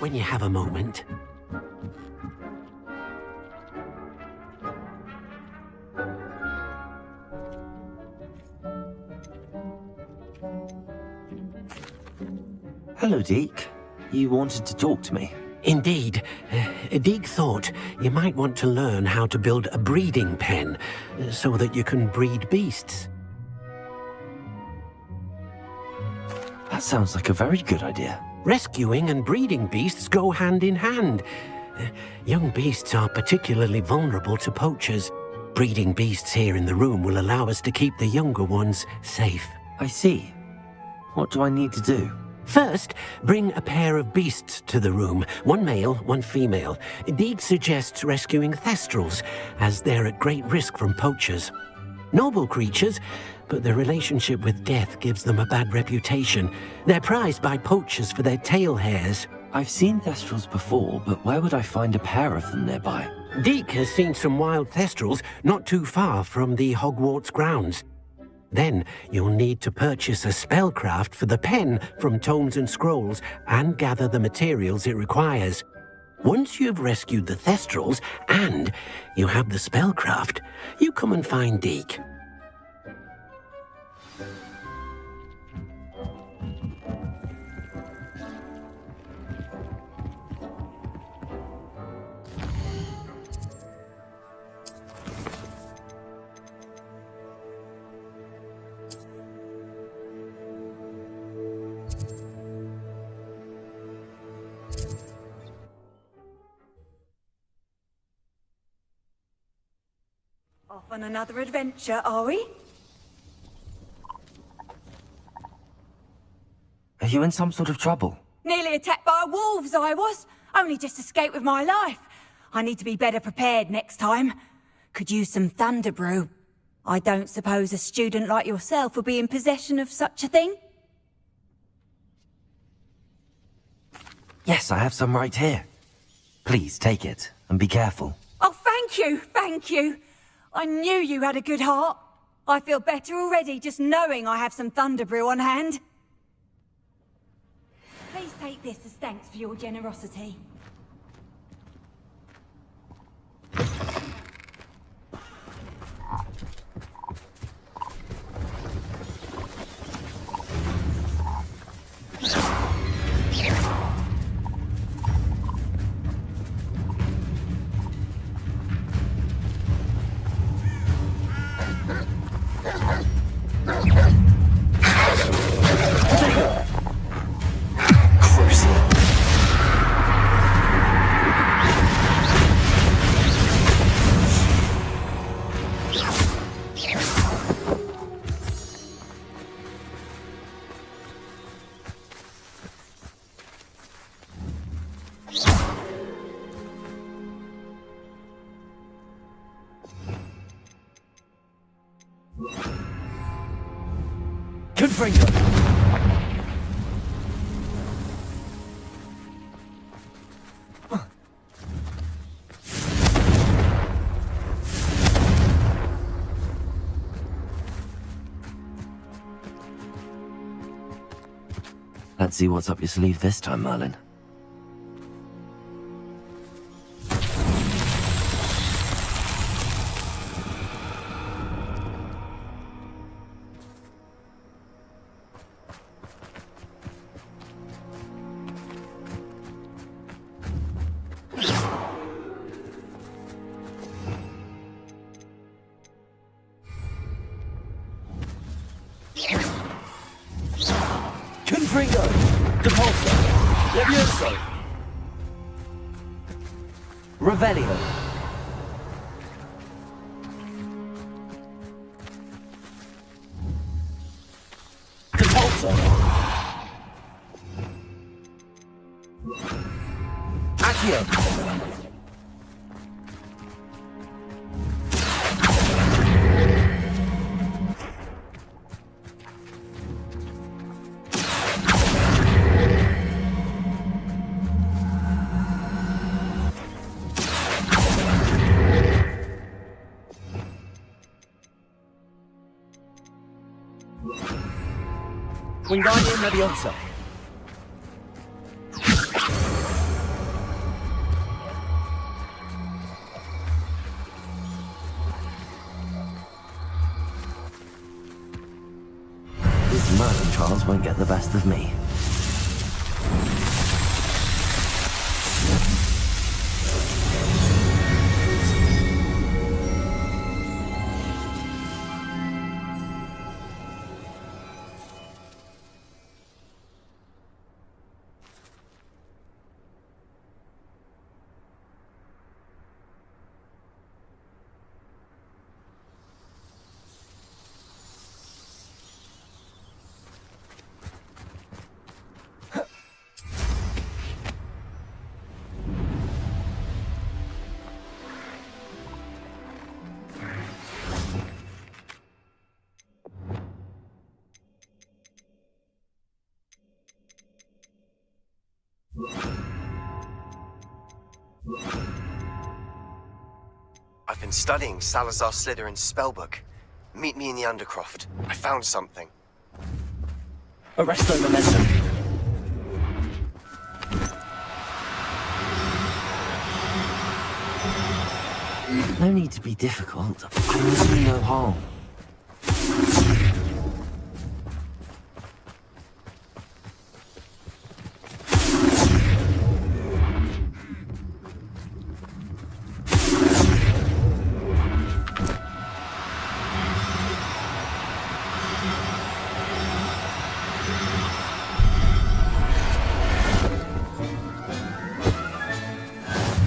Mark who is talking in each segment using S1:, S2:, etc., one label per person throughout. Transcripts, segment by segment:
S1: when you have a moment.
S2: Hello, Deke. You wanted to talk to me?
S1: Indeed. Deek thought you might want to learn how to build a breeding pen so that you can breed beasts.
S2: That sounds like a very good idea.
S1: Rescuing and breeding beasts go hand in hand. Young beasts are particularly vulnerable to poachers. Breeding beasts here in the room will allow us to keep the younger ones safe.
S2: I see. What do I need to do?
S1: First, bring a pair of beasts to the room. One male, one female. Deek suggests rescuing thestrals, as they're at great risk from poachers. Noble creatures, but their relationship with death gives them a bad reputation. They're prized by poachers for their tail hairs.
S2: I've seen thestrals before, but where would I find a pair of them nearby?
S1: Deek has seen some wild thestrals not too far from the Hogwarts grounds. Then you'll need to purchase a spellcraft for the pen from Tomes and Scrolls and gather the materials it requires. Once you've rescued the thestrals and you have the spellcraft, you come and find Deek.
S3: Off on another adventure, are we?
S2: Are you in some sort of trouble?
S3: Nearly attacked by wolves, I was. Only just escaped with my life. I need to be better prepared next time. Could use some thunder brew. I don't suppose a student like yourself would be in possession of such a thing?
S2: Yes, I have some right here. Please take it, and be careful.
S3: Oh, thank you, thank you. I knew you had a good heart. I feel better already just knowing I have some thunder brew on hand. Please take this as thanks for your generosity.
S2: Confringo! Let's see what's up your sleeve this time, Merlin.
S4: Confringo! Depulso! Levioso!
S2: Revelio!
S4: Depulso!
S2: Accio!
S4: Wingardium Leviosa!
S2: immersion trials won't get the best of me.
S5: I've been studying Salazar Slytherin's spellbook. Meet me in the Undercroft. I found something.
S4: Arresto momentum.
S2: No need to be difficult. I mean you no harm.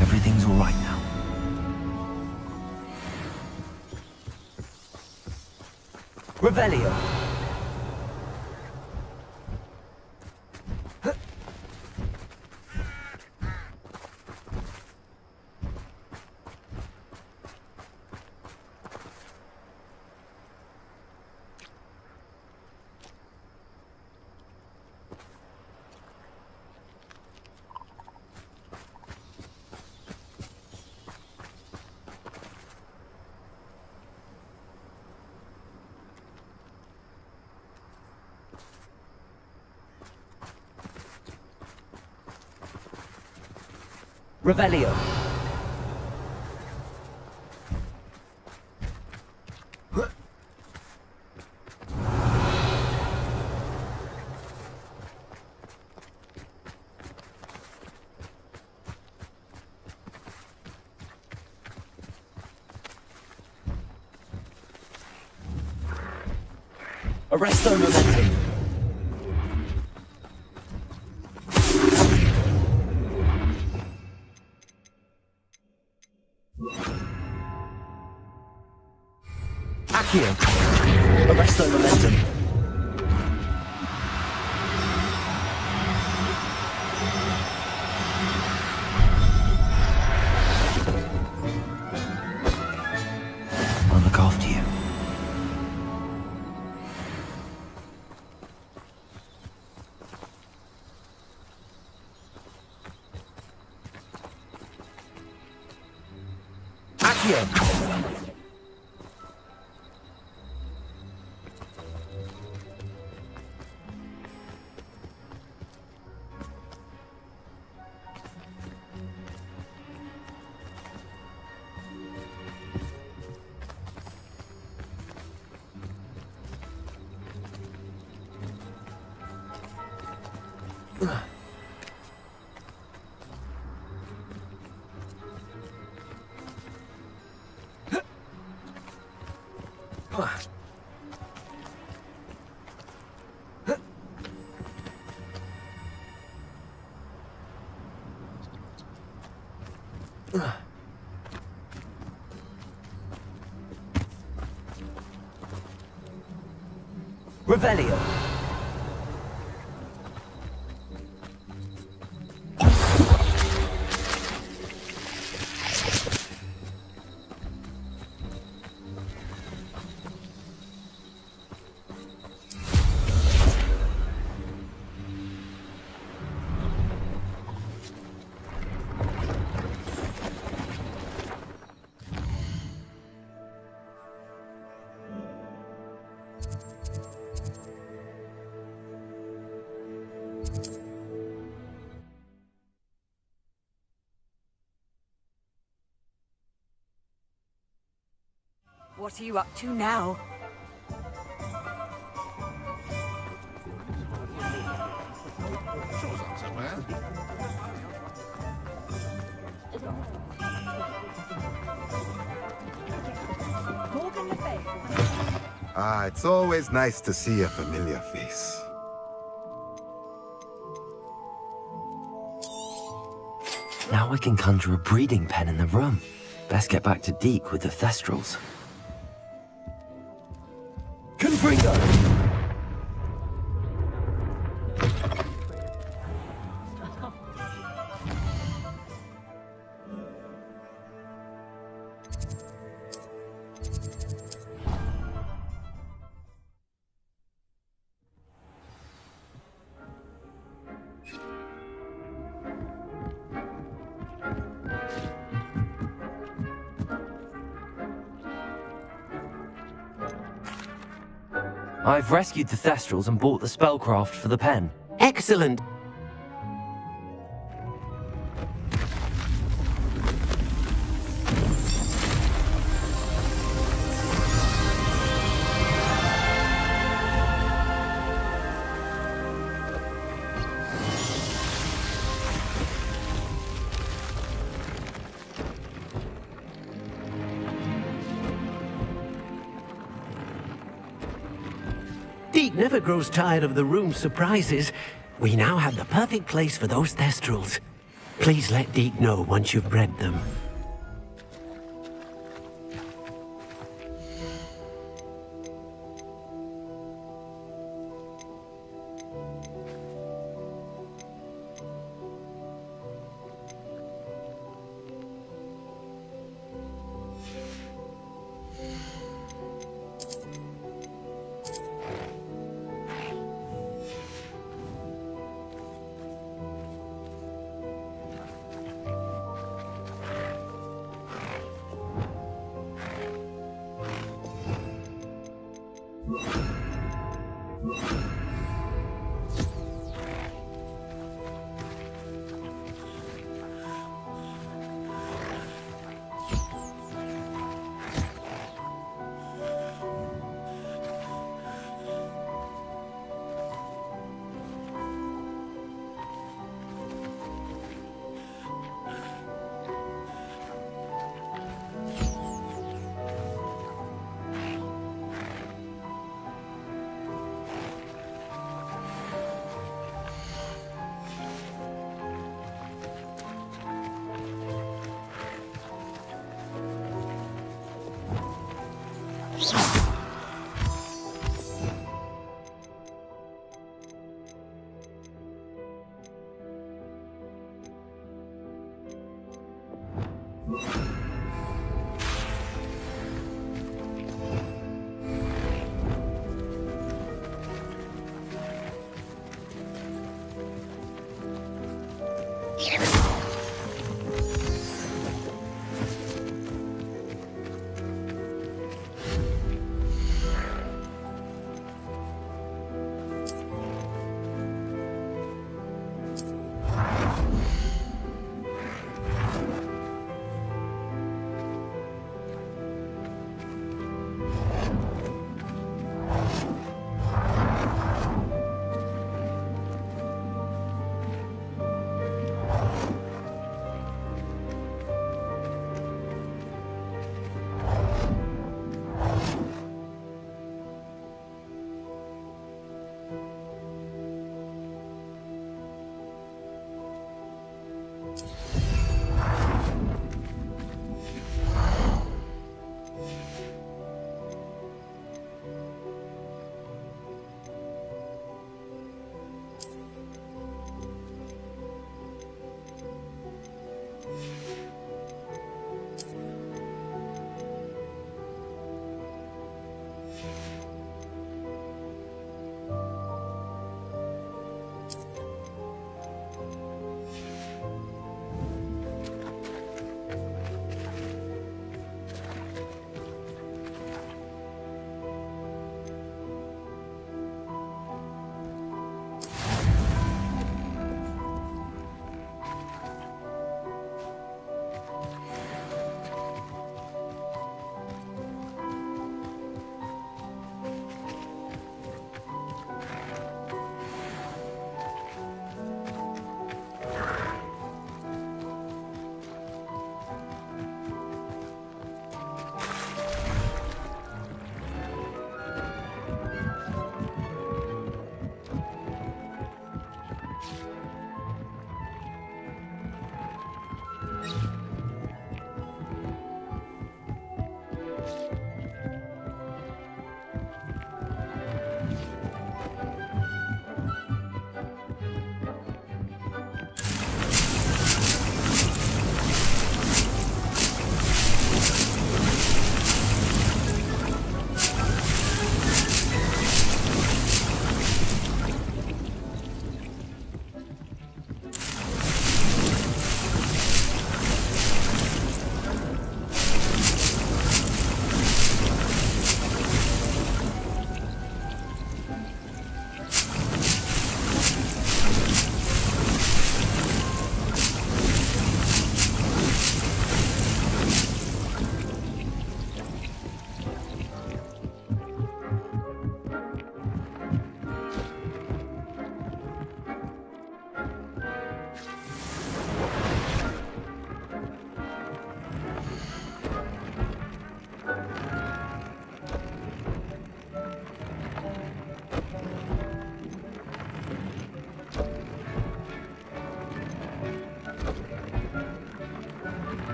S2: Everything's all right now.
S4: Revelio. Revelio. Arresto momentum. Accio. Arresto momentum.
S2: I'll look after you.
S4: Accio. Revelio.
S3: What are you up to now?
S6: Ah, it's always nice to see a familiar face.
S2: Now I can conjure a breeding pen in the room. Best get back to Deke with the Thestrals.
S4: Confringo!
S2: I've rescued the Thestrals and bought the spellcraft for the pen.
S1: Excellent. Deke never grows tired of the room's surprises. We now have the perfect place for those Thestrals. Please let Deke know once you've bred them.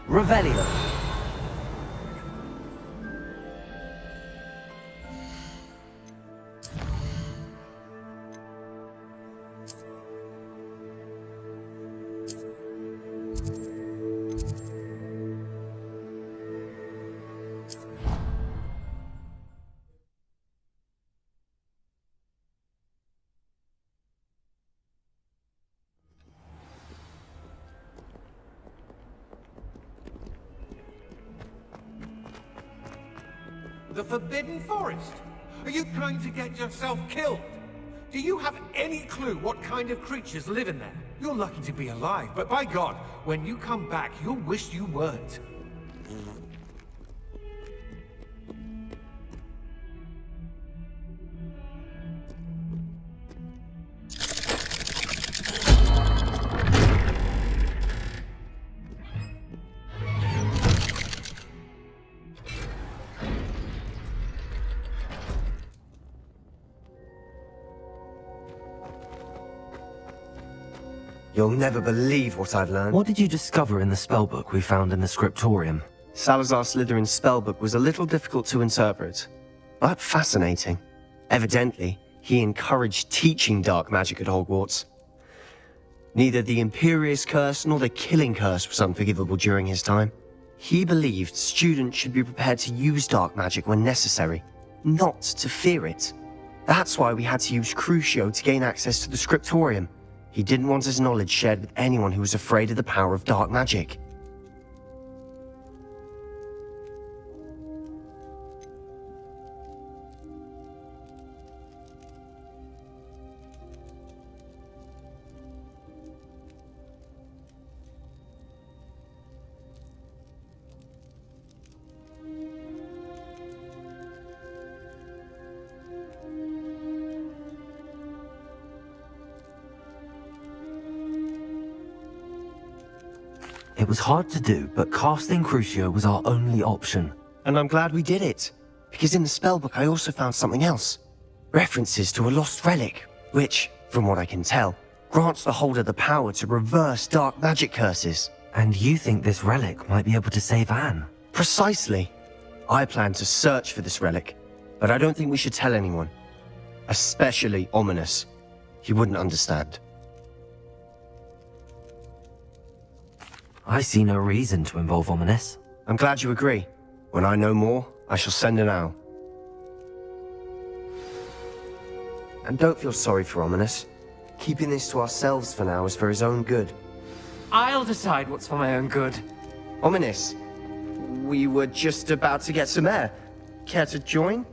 S4: Revelio.
S7: The Forbidden Forest? Are you trying to get yourself killed? Do you have any clue what kind of creatures live in there? You're lucky to be alive, but by God, when you come back, you'll wish you weren't.
S5: You'll never believe what I've learned.
S2: What did you discover in the spellbook we found in the scriptorium?
S5: Salazar Slytherin's spellbook was a little difficult to interpret, but fascinating. Evidently, he encouraged teaching dark magic at Hogwarts. Neither the Imperious Curse nor the Killing Curse was unforgivable during his time. He believed students should be prepared to use dark magic when necessary, not to fear it. That's why we had to use Crucio to gain access to the scriptorium. He didn't want his knowledge shared with anyone who was afraid of the power of dark magic.
S2: It was hard to do, but casting Crucio was our only option.
S5: And I'm glad we did it, because in the spellbook I also found something else. References to a lost relic, which, from what I can tell, grants the holder the power to reverse dark magic curses.
S2: And you think this relic might be able to save Anne?
S5: Precisely. I plan to search for this relic, but I don't think we should tell anyone. Especially ominous. He wouldn't understand.
S2: I see no reason to involve Ominous.
S5: I'm glad you agree. When I know more, I shall send an owl. And don't feel sorry for Ominous. Keeping this to ourselves for now is for his own good.
S4: I'll decide what's for my own good.
S5: Ominous, we were just about to get some air. Care to join?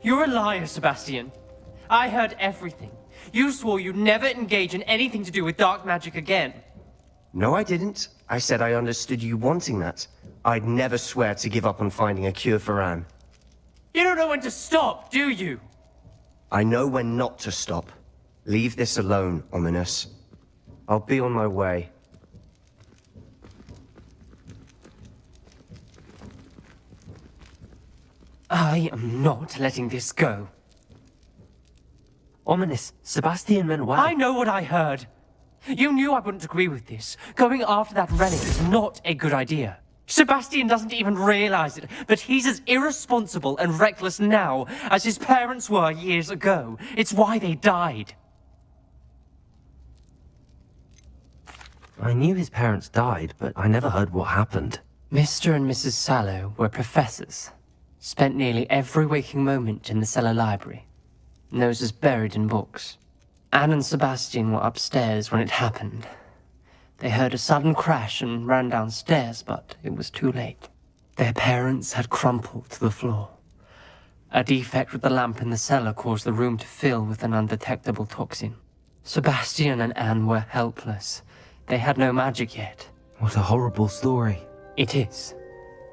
S4: You're a liar, Sebastian. I heard everything. You swore you'd never engage in anything to do with dark magic again.
S5: No, I didn't. I said I understood you wanting that. I'd never swear to give up on finding a cure for Anne.
S4: You don't know when to stop, do you?
S5: I know when not to stop. Leave this alone, Ominous. I'll be on my way.
S4: I am not letting this go.
S2: Ominous, Sebastian meant well.
S4: I know what I heard. You knew I wouldn't agree with this. Going after that relic is not a good idea. Sebastian doesn't even realize it, but he's as irresponsible and reckless now as his parents were years ago. It's why they died.
S2: I knew his parents died, but I never heard what happened.
S4: Mr. and Mrs. Sallow were professors. Spent nearly every waking moment in the cellar library. Noses buried in books. Anne and Sebastian were upstairs when it happened. They heard a sudden crash and ran downstairs, but it was too late. Their parents had crumpled to the floor. A defect with the lamp in the cellar caused the room to fill with an undetectable toxin. Sebastian and Anne were helpless. They had no magic yet.
S2: What a horrible story.
S4: It is.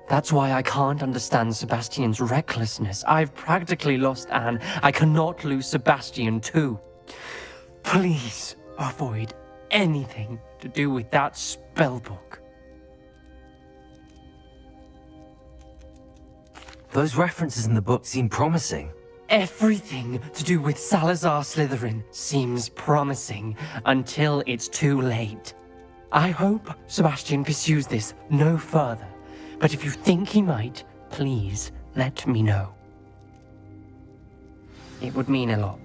S4: That's why I can't understand Sebastian's recklessness. I've practically lost Anne. I cannot lose Sebastian too. Please avoid anything to do with that spellbook.
S2: Those references in the book seem promising.
S4: Everything to do with Salazar Slytherin seems promising until it's too late. I hope Sebastian pursues this no further, but if you think he might, please let me know. It would mean a lot.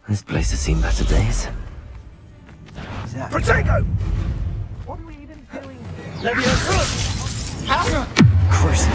S2: This place has seen better days.
S7: Protego!
S2: Crucible.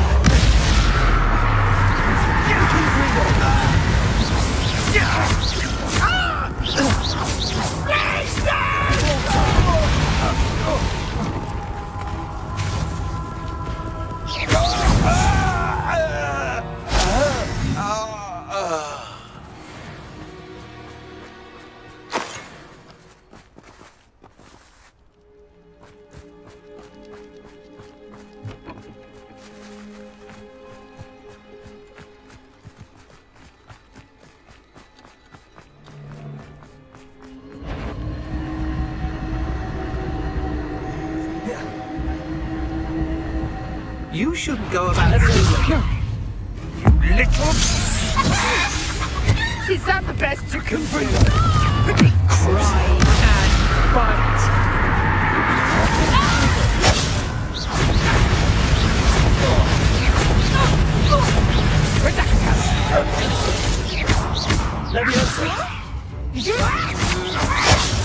S7: You shouldn't go about you little... Is that the best you can bring? Cry and bite.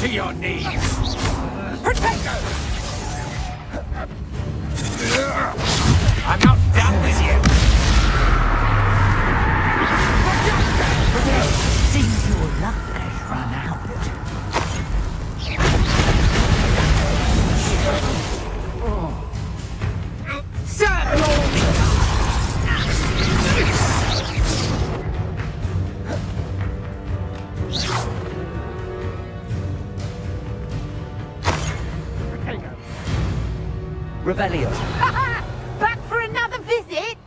S7: To your knees. Protego! I'm not done with you.
S8: Seems your luck has run out. Revelio.
S3: Back for another visit?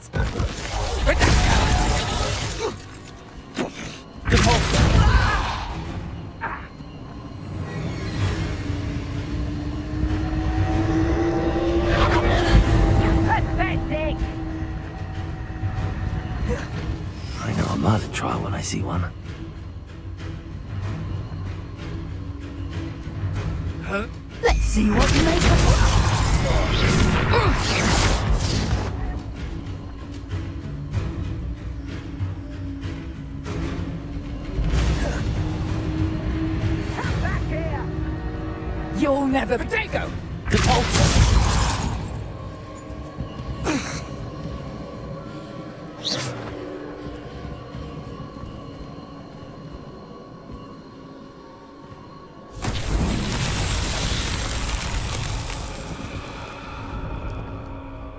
S3: Pathetic!
S2: I know a murder trial when I see one.
S8: Let's see what you make of it.
S3: You'll never...
S7: Protego!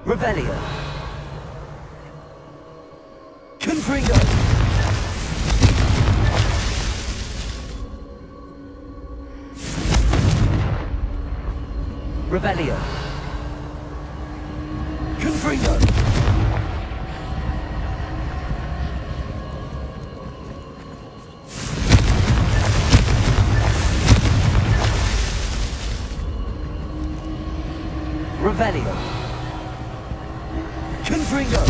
S8: Revelio. Confringo. Revelio. Confringo. Revelio. Confringo.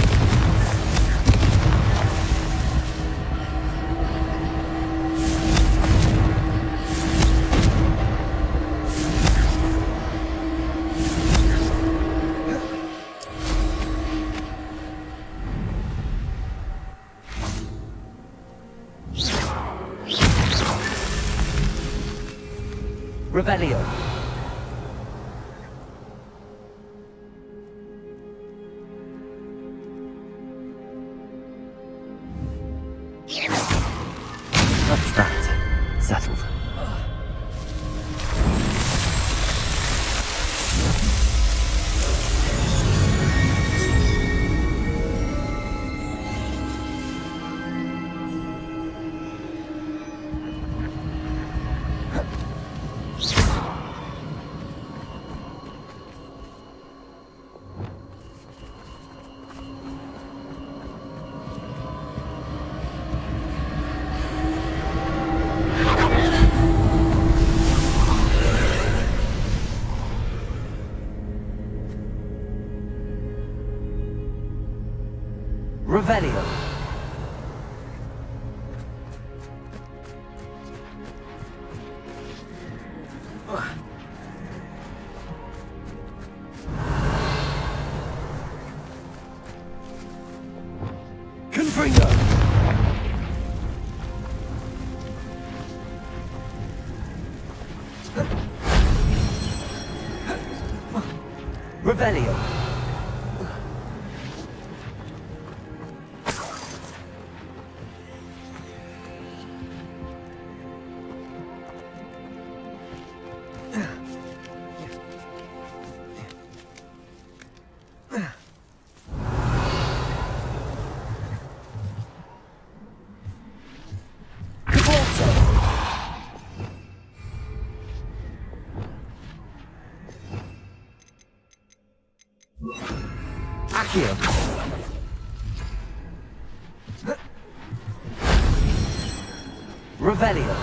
S8: Revelio.
S2: That's that. Settled.
S8: Revelio. Confringo.
S9: Revelio. Accio. Revelio.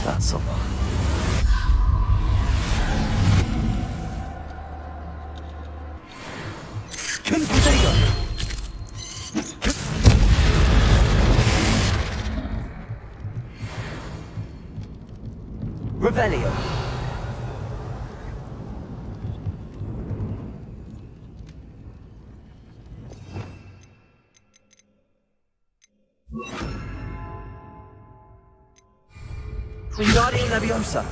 S2: That's a lot.
S9: Revelio. Wingardium Leviosa.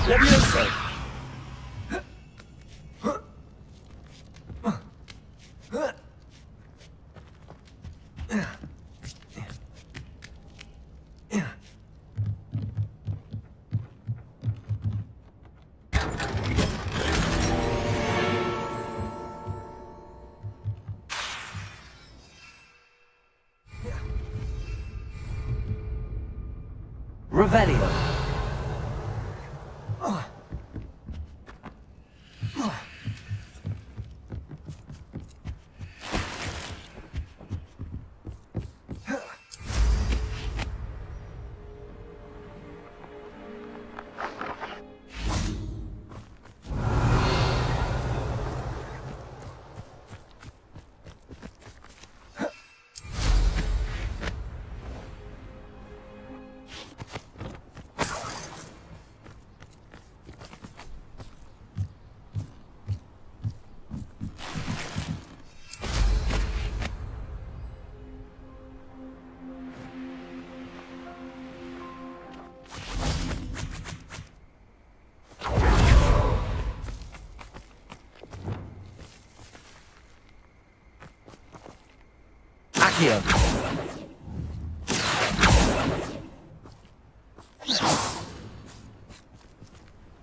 S9: Levioso. Revelio. Accio.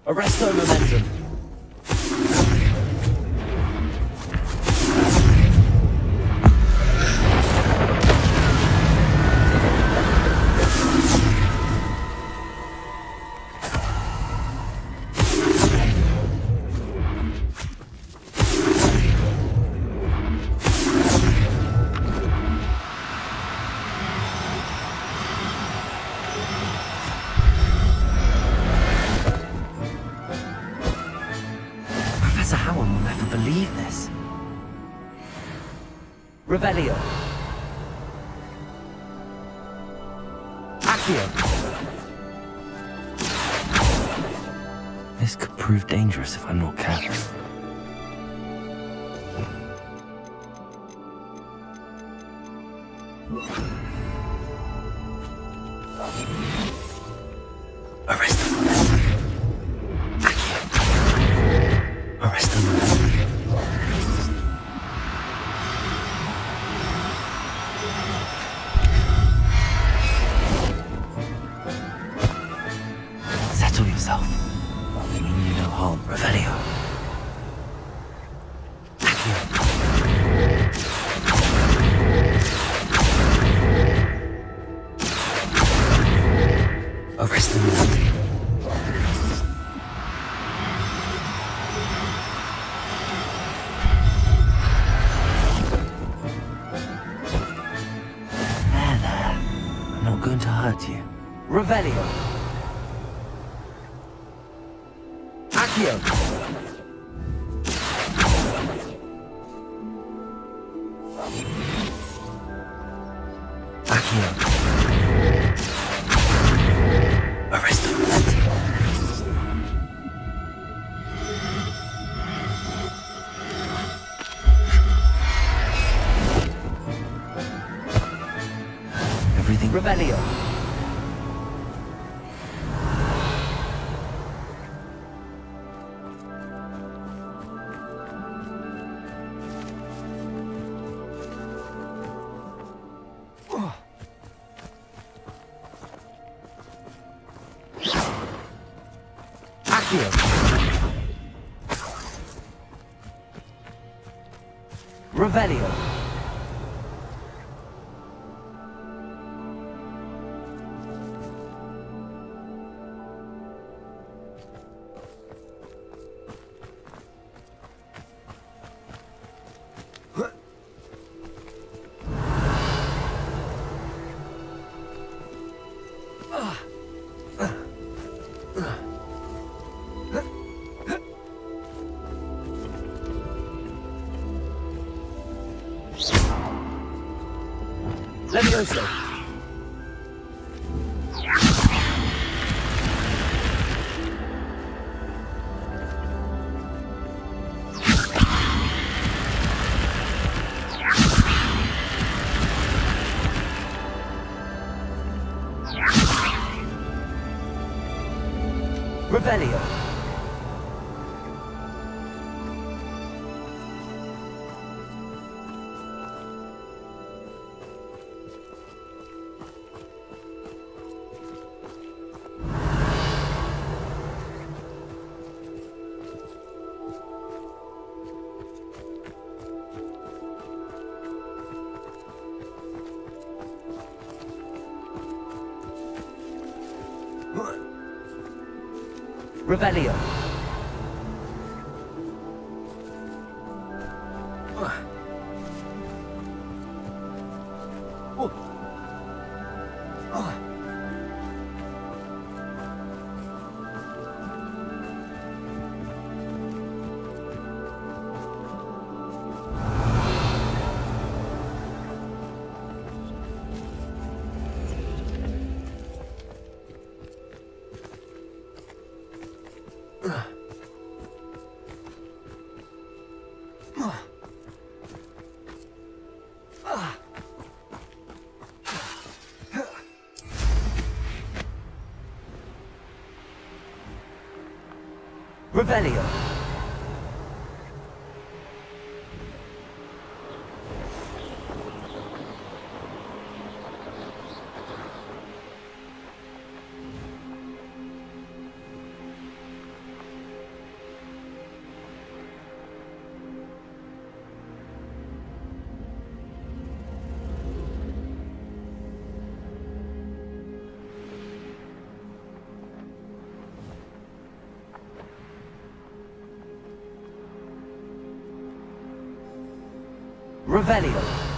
S9: Arresto momentum.
S2: Professor Howard will never believe this.
S9: Revelio. Accio.
S2: This could prove dangerous if I'm not careful. Arrest them. Accio. Arrest them. Settle yourself. I mean you no harm. Revelio. Arrest them. There. I'm not going to hurt you.
S9: Revelio. Accio. Accio. Revelio. Levioso. Revelio. Revelio. Revelio. Revelio.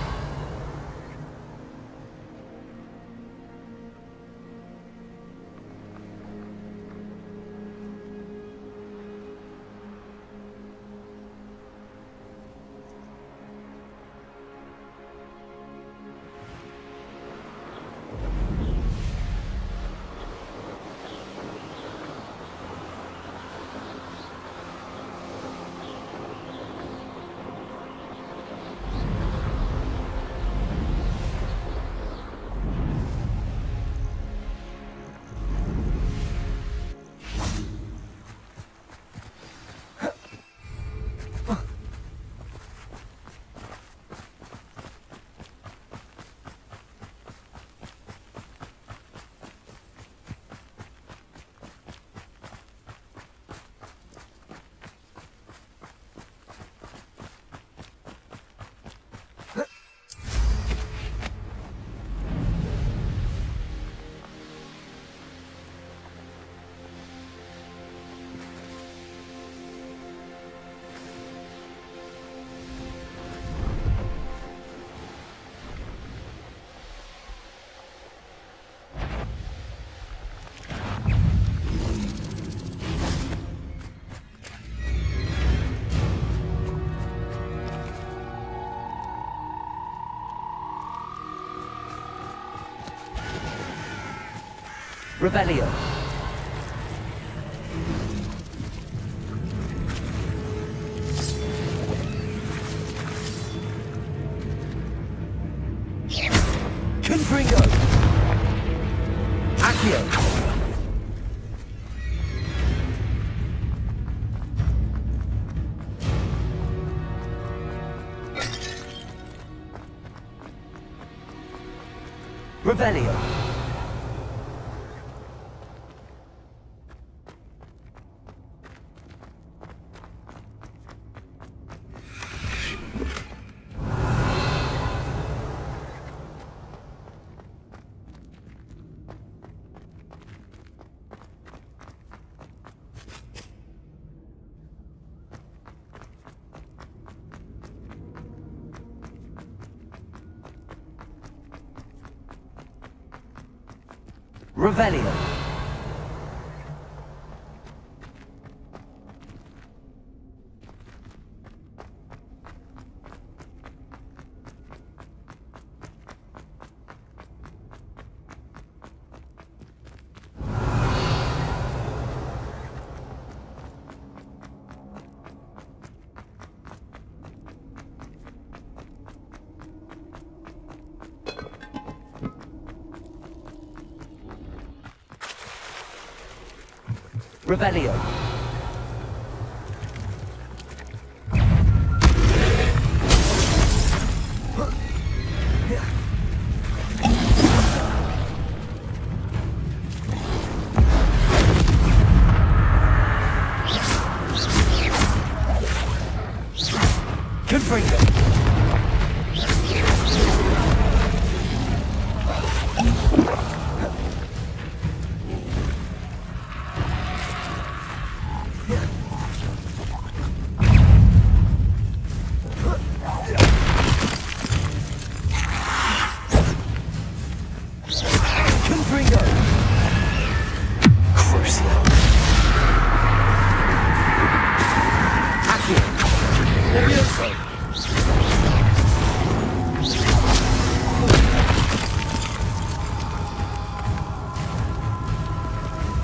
S9: Revelio. Confringo. Accio. Revelio. Revelio. Revelio. Confringo.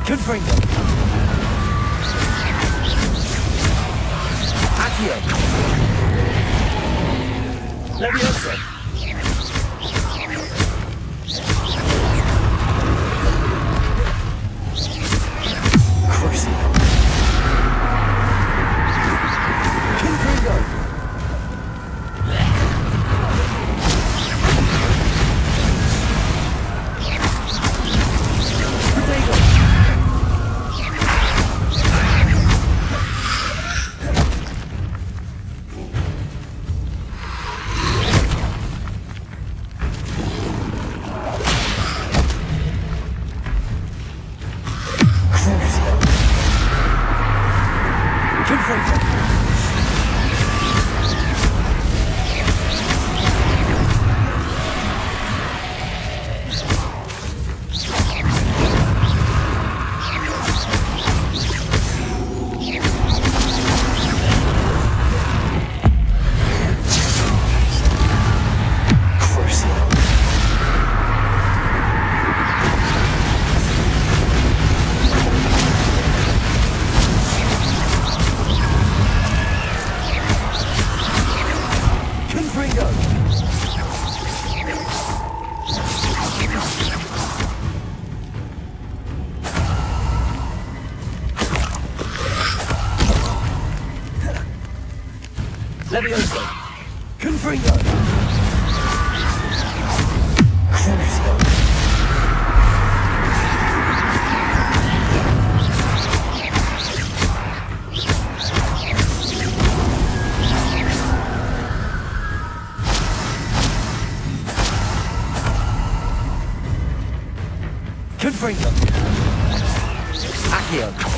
S9: Confringo. Accio. Levioso. Crucio. Confringo. Levioso. Confringo. Crucio. Confringo. Accio.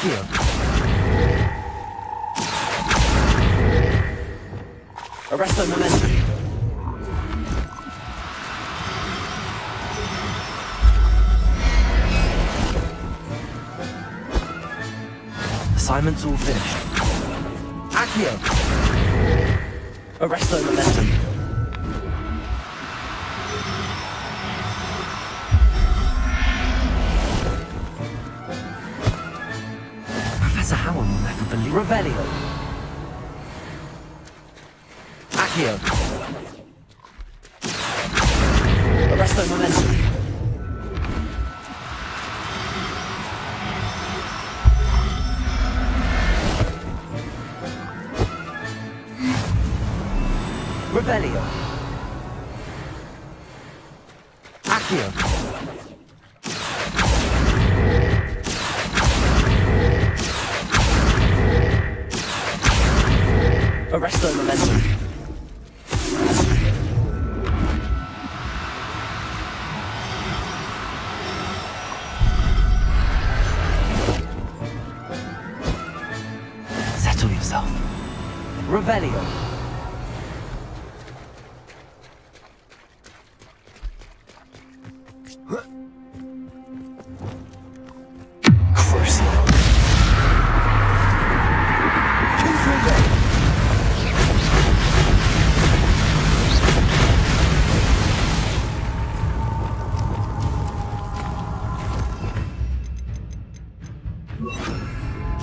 S9: Accio. Arresto momentum.
S2: Assignment's all finished.
S9: Accio. Arresto momentum.
S2: Professor Howard will never believe.
S9: Revelio. Accio. Arresto momentum. Revelio. Accio. Arresto momentum.
S2: Settle yourself.
S9: Revelio.
S2: Crucio.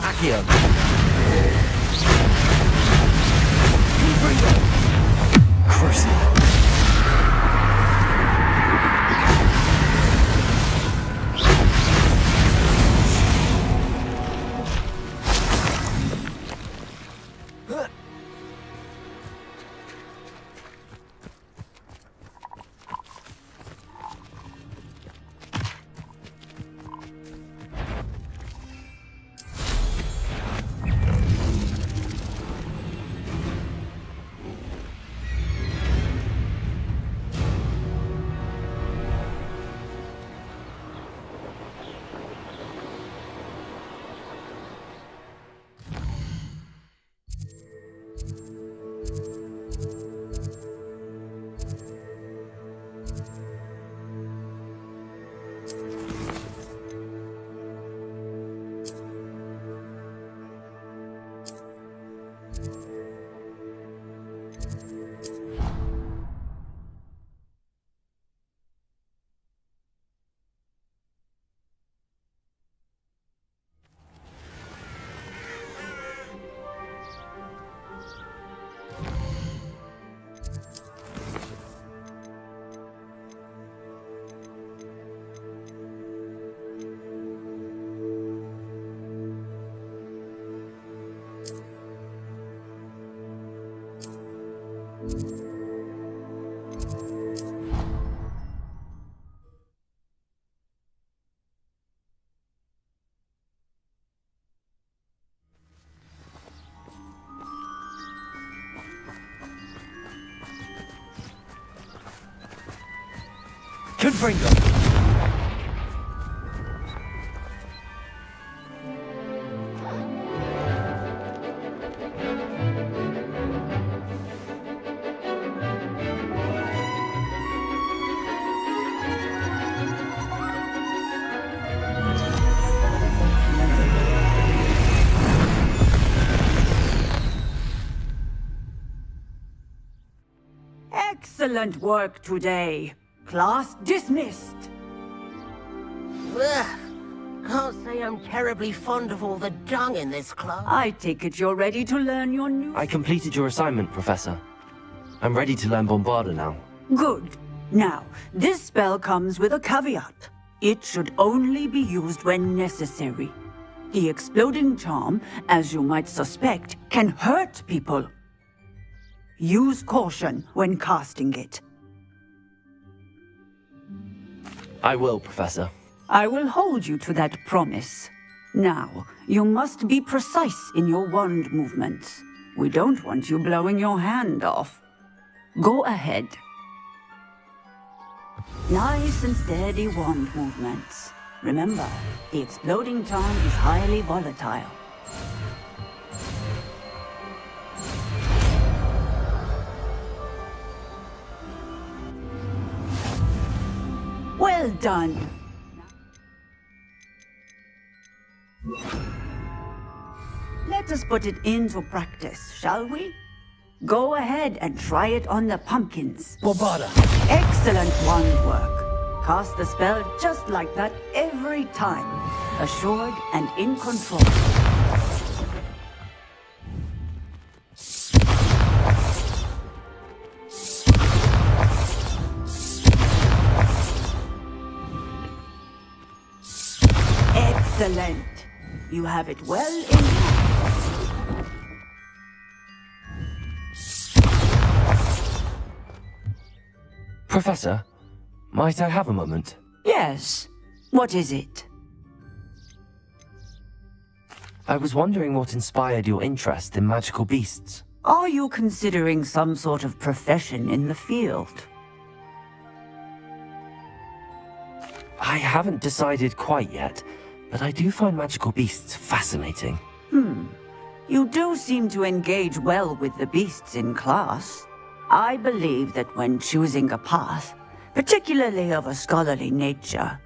S9: Accio.
S2: Crucio.
S9: Confringo.
S3: Excellent work today. Class dismissed.
S8: Ugh. Can't say I'm terribly fond of all the dung in this class.
S3: I take it you're ready to learn your new...
S2: I completed your assignment, Professor. I'm ready to learn Bombarda now.
S3: Good. Now, this spell comes with a caveat. It should only be used when necessary. The exploding charm, as you might suspect, can hurt people. Use caution when casting it.
S2: I will, Professor.
S3: I will hold you to that promise. Now, you must be precise in your wand movements. We don't want you blowing your hand off. Go ahead. Nice and steady wand movements.
S8: Remember, the exploding charm is highly volatile. Well done. Let us put it into practice, shall we? Go ahead and try it on the pumpkins.
S9: Bombarda.
S8: Excellent wand work. Cast the spell just like that every time. Assured and in control. Excellent. You have it well in hand.
S2: Professor, might I have a moment?
S8: Yes. What is it?
S2: I was wondering what inspired your interest in magical beasts.
S8: Are you considering some sort of profession in the field?
S2: I haven't decided quite yet, but I do find magical beasts fascinating.
S8: You do seem to engage well with the beasts in class. I believe that when choosing a path, particularly of a scholarly nature,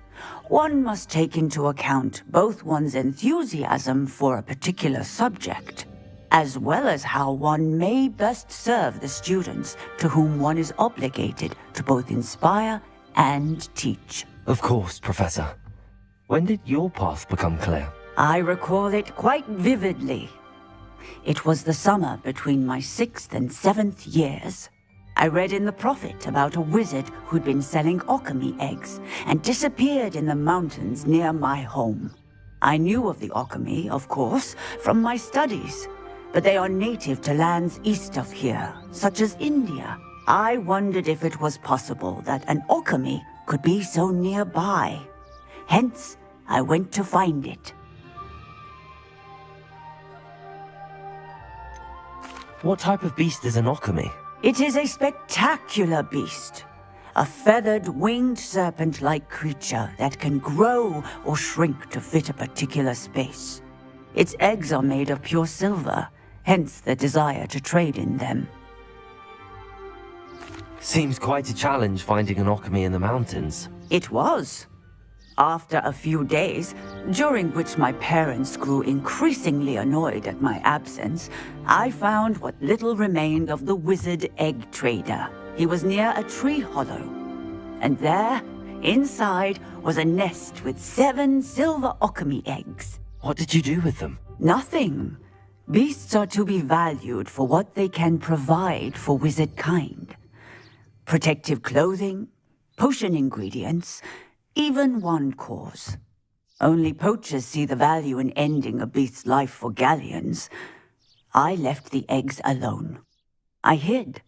S8: one must take into account both one's enthusiasm for a particular subject, as well as how one may best serve the students to whom one is obligated to both inspire and teach.
S2: Of course, Professor. When did your path become clear?
S8: I recall it quite vividly. It was the summer between my 6th and 7th years. I read in the Prophet about a wizard who'd been selling alchemy eggs and disappeared in the mountains near my home. I knew of the alchemy, of course, from my studies, but they are native to lands east of here, such as India. I wondered if it was possible that an alchemy could be so nearby. Hence, I went to find it.
S2: What type of beast is an alchemy?
S8: It is a spectacular beast. A feathered, winged serpent-like creature that can grow or shrink to fit a particular space. Its eggs are made of pure silver, hence the desire to trade in them.
S2: Seems quite a challenge finding an alchemy in the mountains.
S8: It was. After a few days, during which my parents grew increasingly annoyed at my absence, I found what little remained of the wizard egg trader. He was near a tree hollow. And there, inside, was a nest with 7 silver alchemy eggs.
S2: What did you do with them?
S8: Nothing. Beasts are to be valued for what they can provide for wizard kind. Protective clothing, potion ingredients, even wand cores. Only poachers see the value in ending a beast's life for galleons. I left the eggs alone. I hid,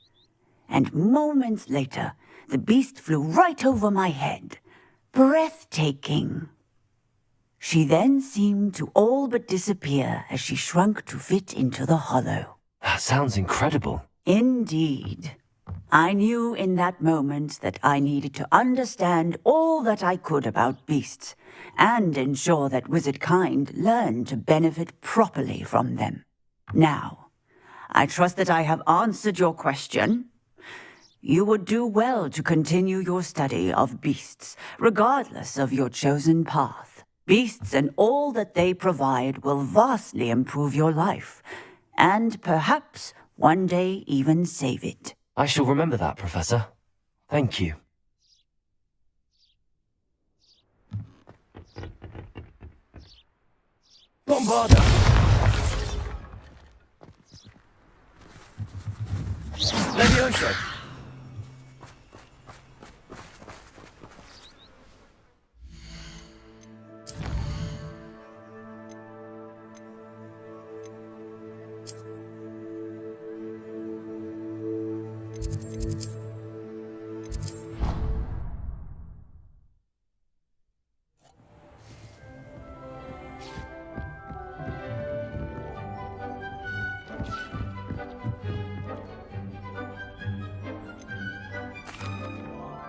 S8: and moments later, the beast flew right over my head. Breathtaking. She then seemed to all but disappear as she shrunk to fit into the hollow.
S2: That sounds incredible.
S8: Indeed. I knew in that moment that I needed to understand all that I could about beasts and ensure that wizard kind learned to benefit properly from them. Now, I trust that I have answered your question. You would do well to continue your study of beasts, regardless of your chosen path. Beasts and all that they provide will vastly improve your life, and perhaps one day even save it.
S2: I shall remember that, Professor. Thank you.
S9: Bombarda. Levioso.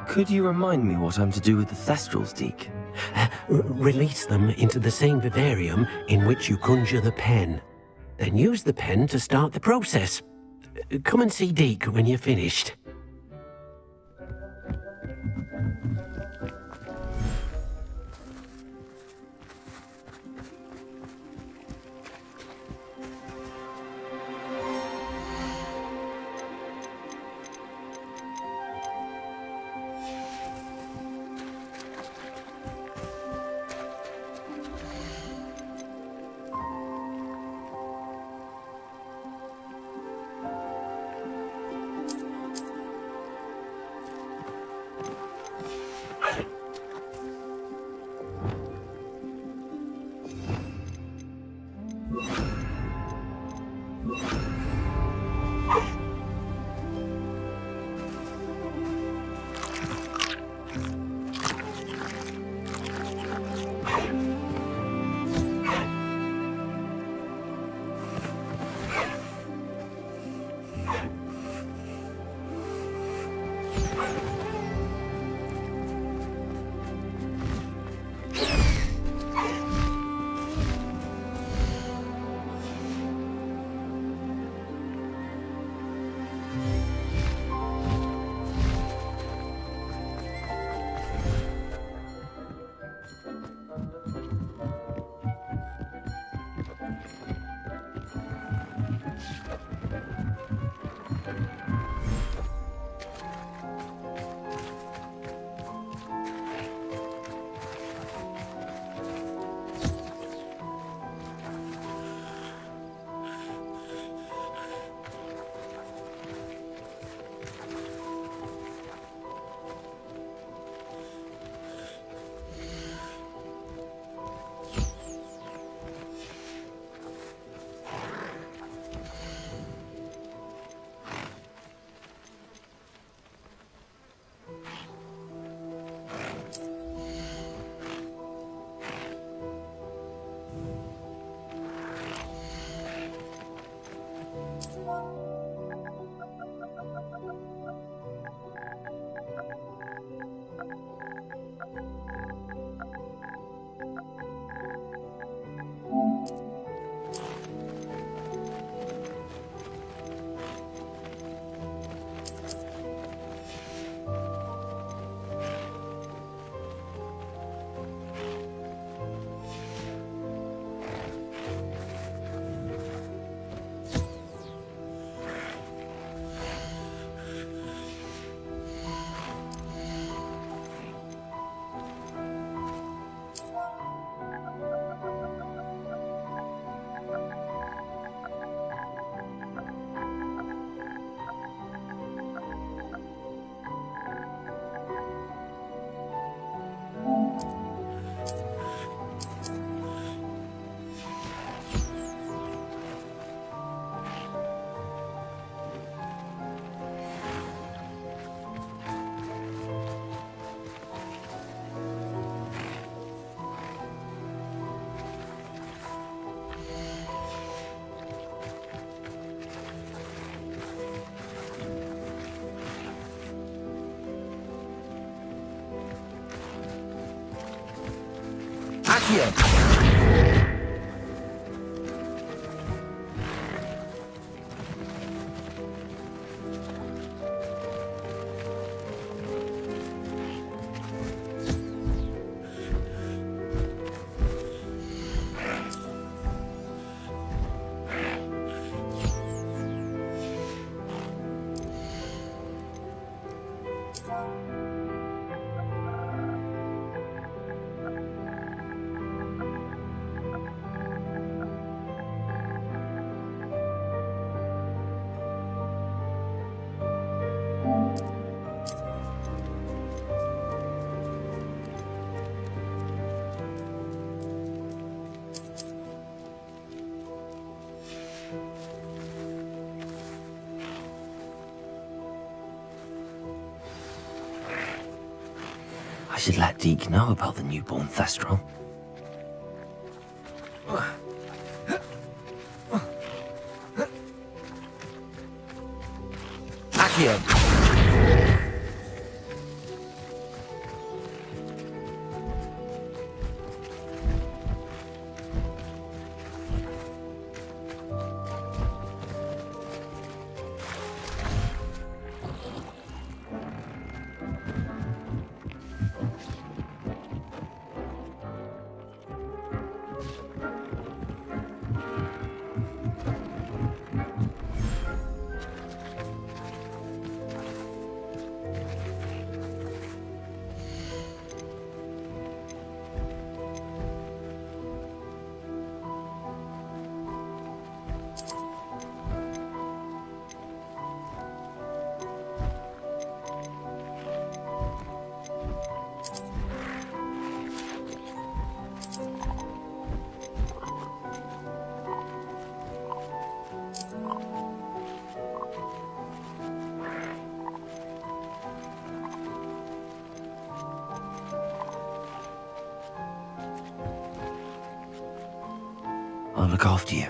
S2: Could you remind me what I'm to do with the Thestrals, Deke?
S1: Release them into the same vivarium in which you conjure the pen. Then use the pen to start the process. Come and see Deke when you're finished.
S9: Accio!
S2: I should let Deke know about the newborn Thestral.
S9: Accio!
S2: I'll look after you.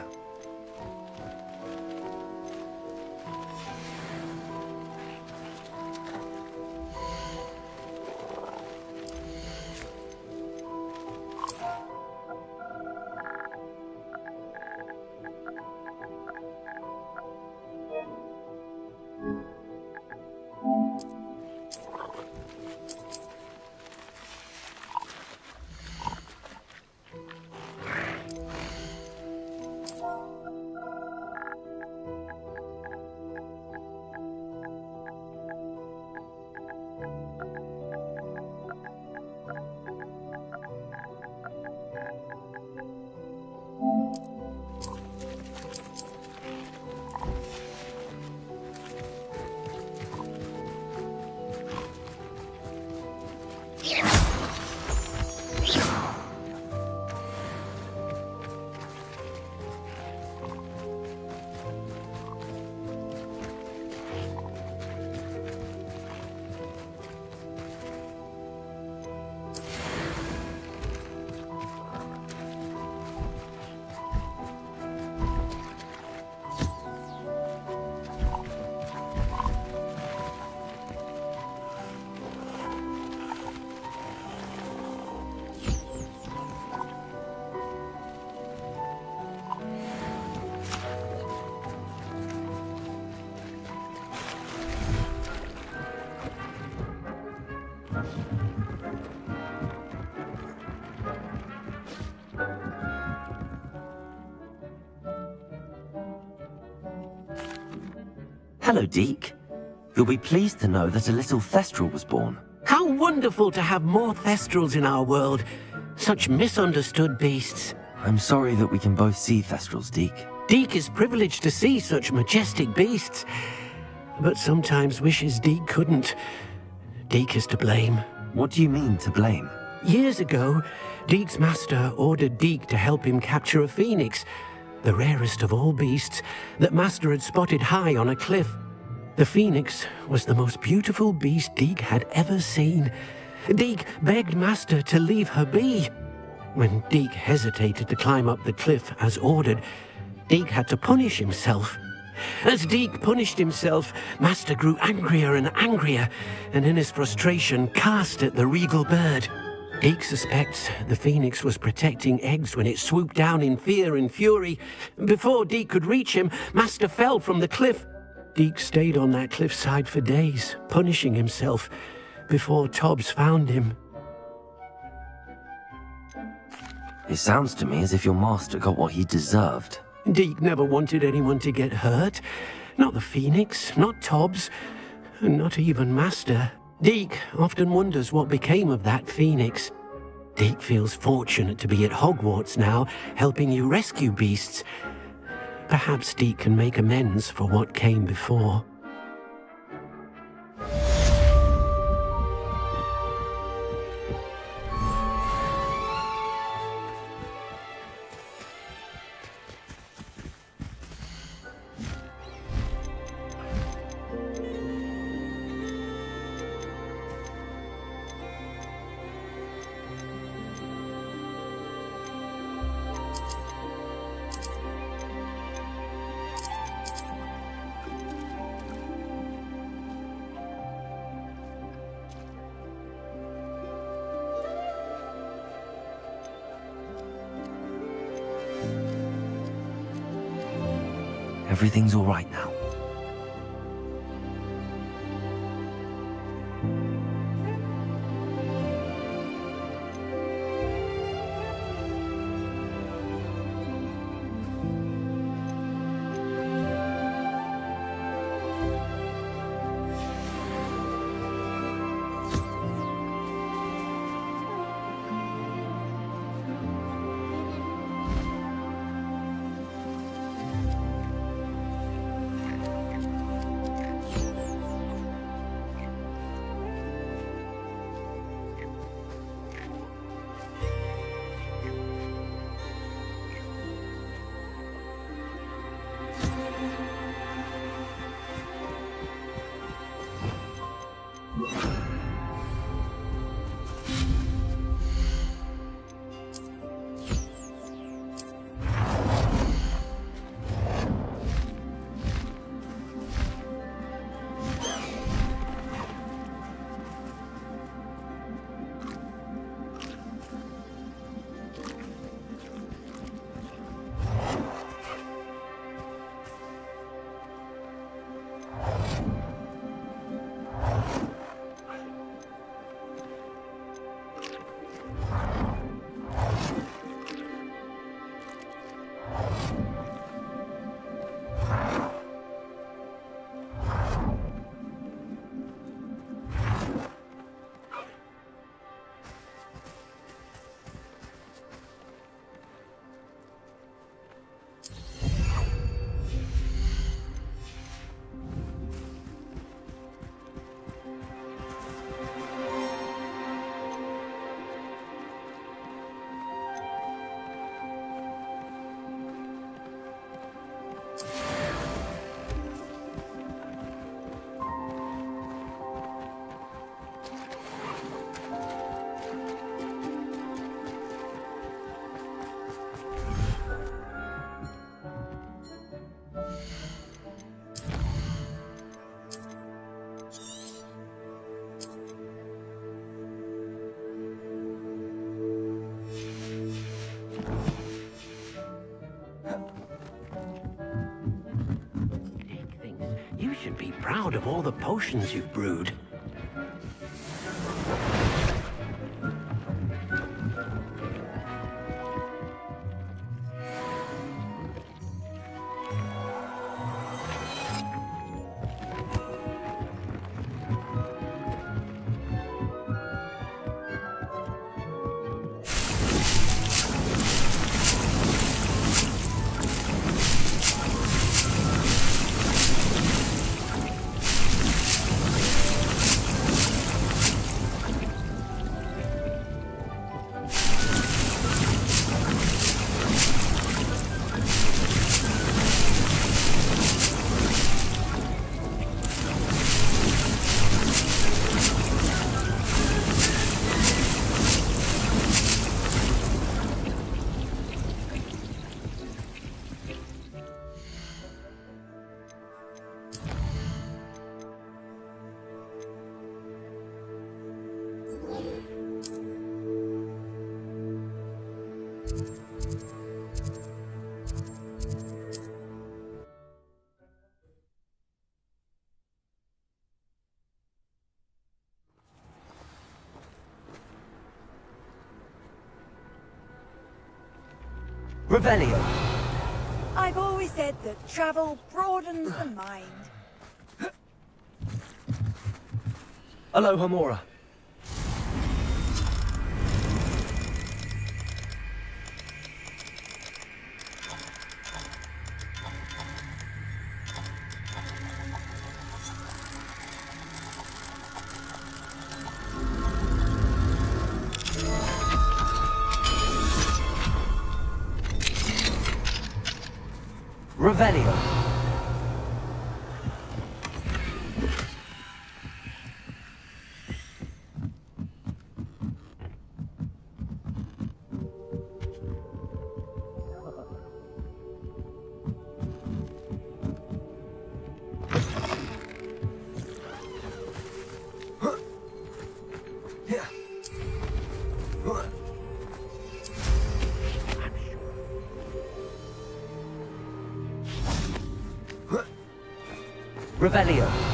S2: Hello, Deke. You'll be pleased to know that a little Thestral was born.
S1: How wonderful to have more Thestrals in our world. Such misunderstood beasts.
S2: I'm sorry that we can both see Thestrals, Deke.
S1: Deke is privileged to see such majestic beasts, but sometimes wishes Deke couldn't. Deke is to blame.
S2: What do you mean, to blame?
S1: Years ago, Deke's master ordered Deke to help him capture a phoenix, the rarest of all beasts, that master had spotted high on a cliff. The phoenix was the most beautiful beast Deke had ever seen. Deke begged master to leave her be. When Deke hesitated to climb up the cliff as ordered, Deke had to punish himself. As Deke punished himself, master grew angrier and angrier, and in his frustration cast at the regal bird. Deke suspects the phoenix was protecting eggs when it swooped down in fear and fury. Before Deke could reach him, master fell from the cliff. Deke stayed on that cliffside for days, punishing himself, before Tobbs found him.
S2: It sounds to me as if your master got what he deserved.
S1: Deke never wanted anyone to get hurt. Not the phoenix, not Tobbs, and not even master. Deke often wonders what became of that phoenix. Deke feels fortunate to be at Hogwarts now, helping you rescue beasts. Perhaps Deke can make amends for what came before.
S2: Everything's all right now.
S1: should be proud of all the potions you've brewed.
S9: Revelio.
S3: I've always said that travel broadens the mind.
S9: Aloha Mora. Revelio. Revelio.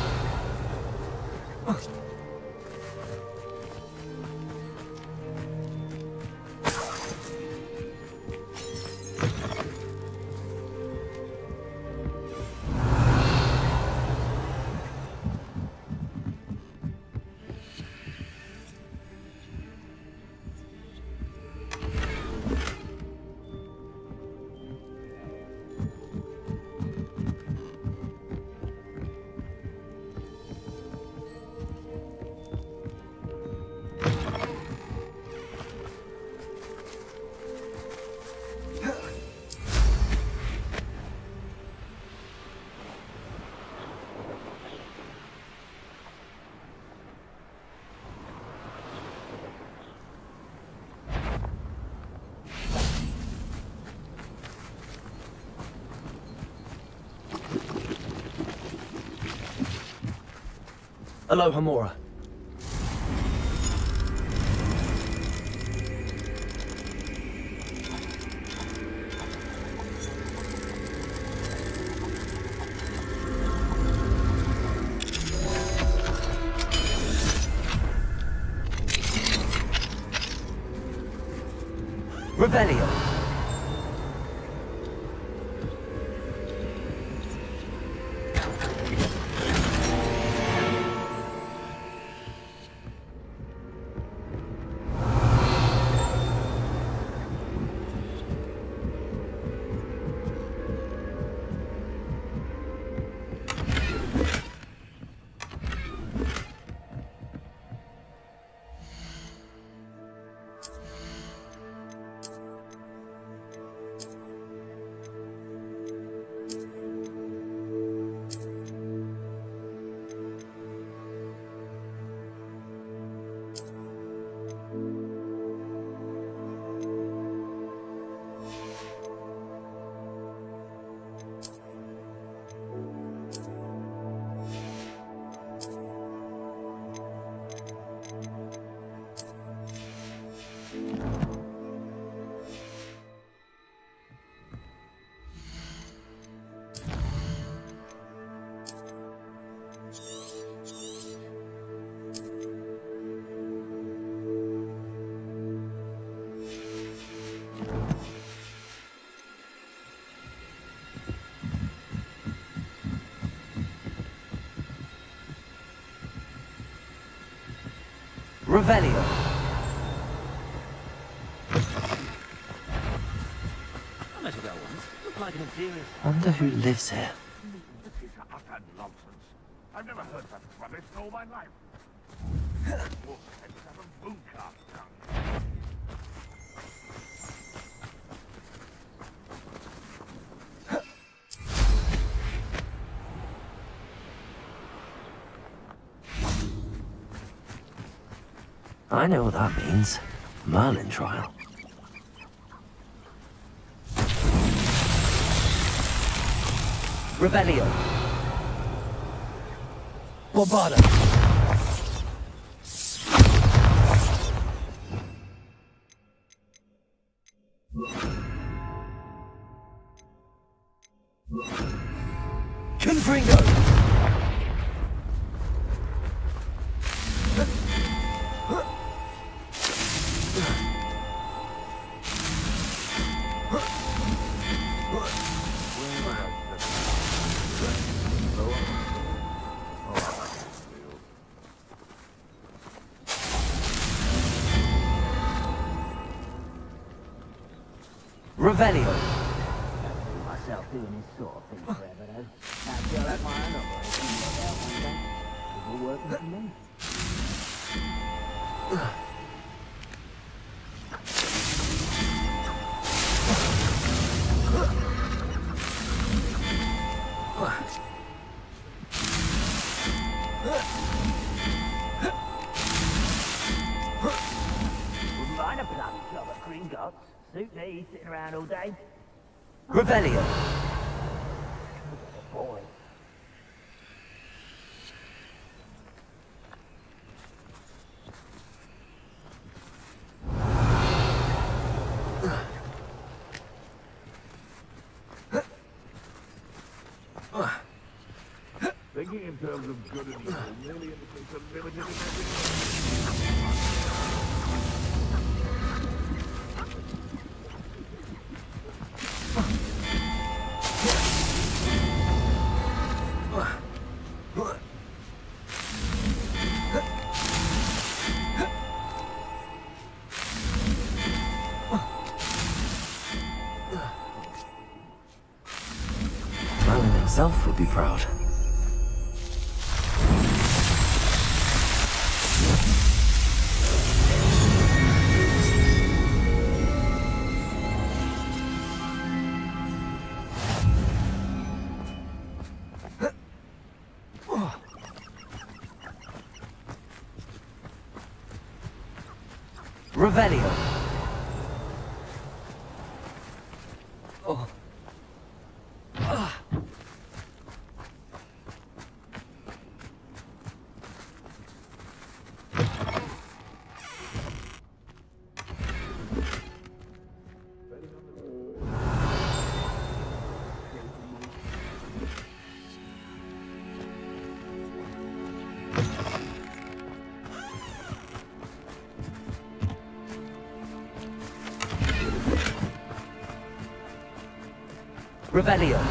S9: Aloha Mora. Revelio. Revelio.
S2: Wonder who lives here.
S10: I've never heard that rubbish in all my life.
S2: I know what that means. Merlin trial.
S9: Revelio. Bobada. Confringo. Revelio.
S11: Myself doing this sort of thing forever, though. Now, feel like my own operation work out one day. It's all working for me. Wouldn't mind a plum job at Gringotts. Suit me, sitting around all day.
S9: Revelio.
S11: Boy.
S10: Thinking in terms of good and evil merely indicates a limited imagination.
S2: Merlin himself would be proud.
S9: Revelio. Revelio.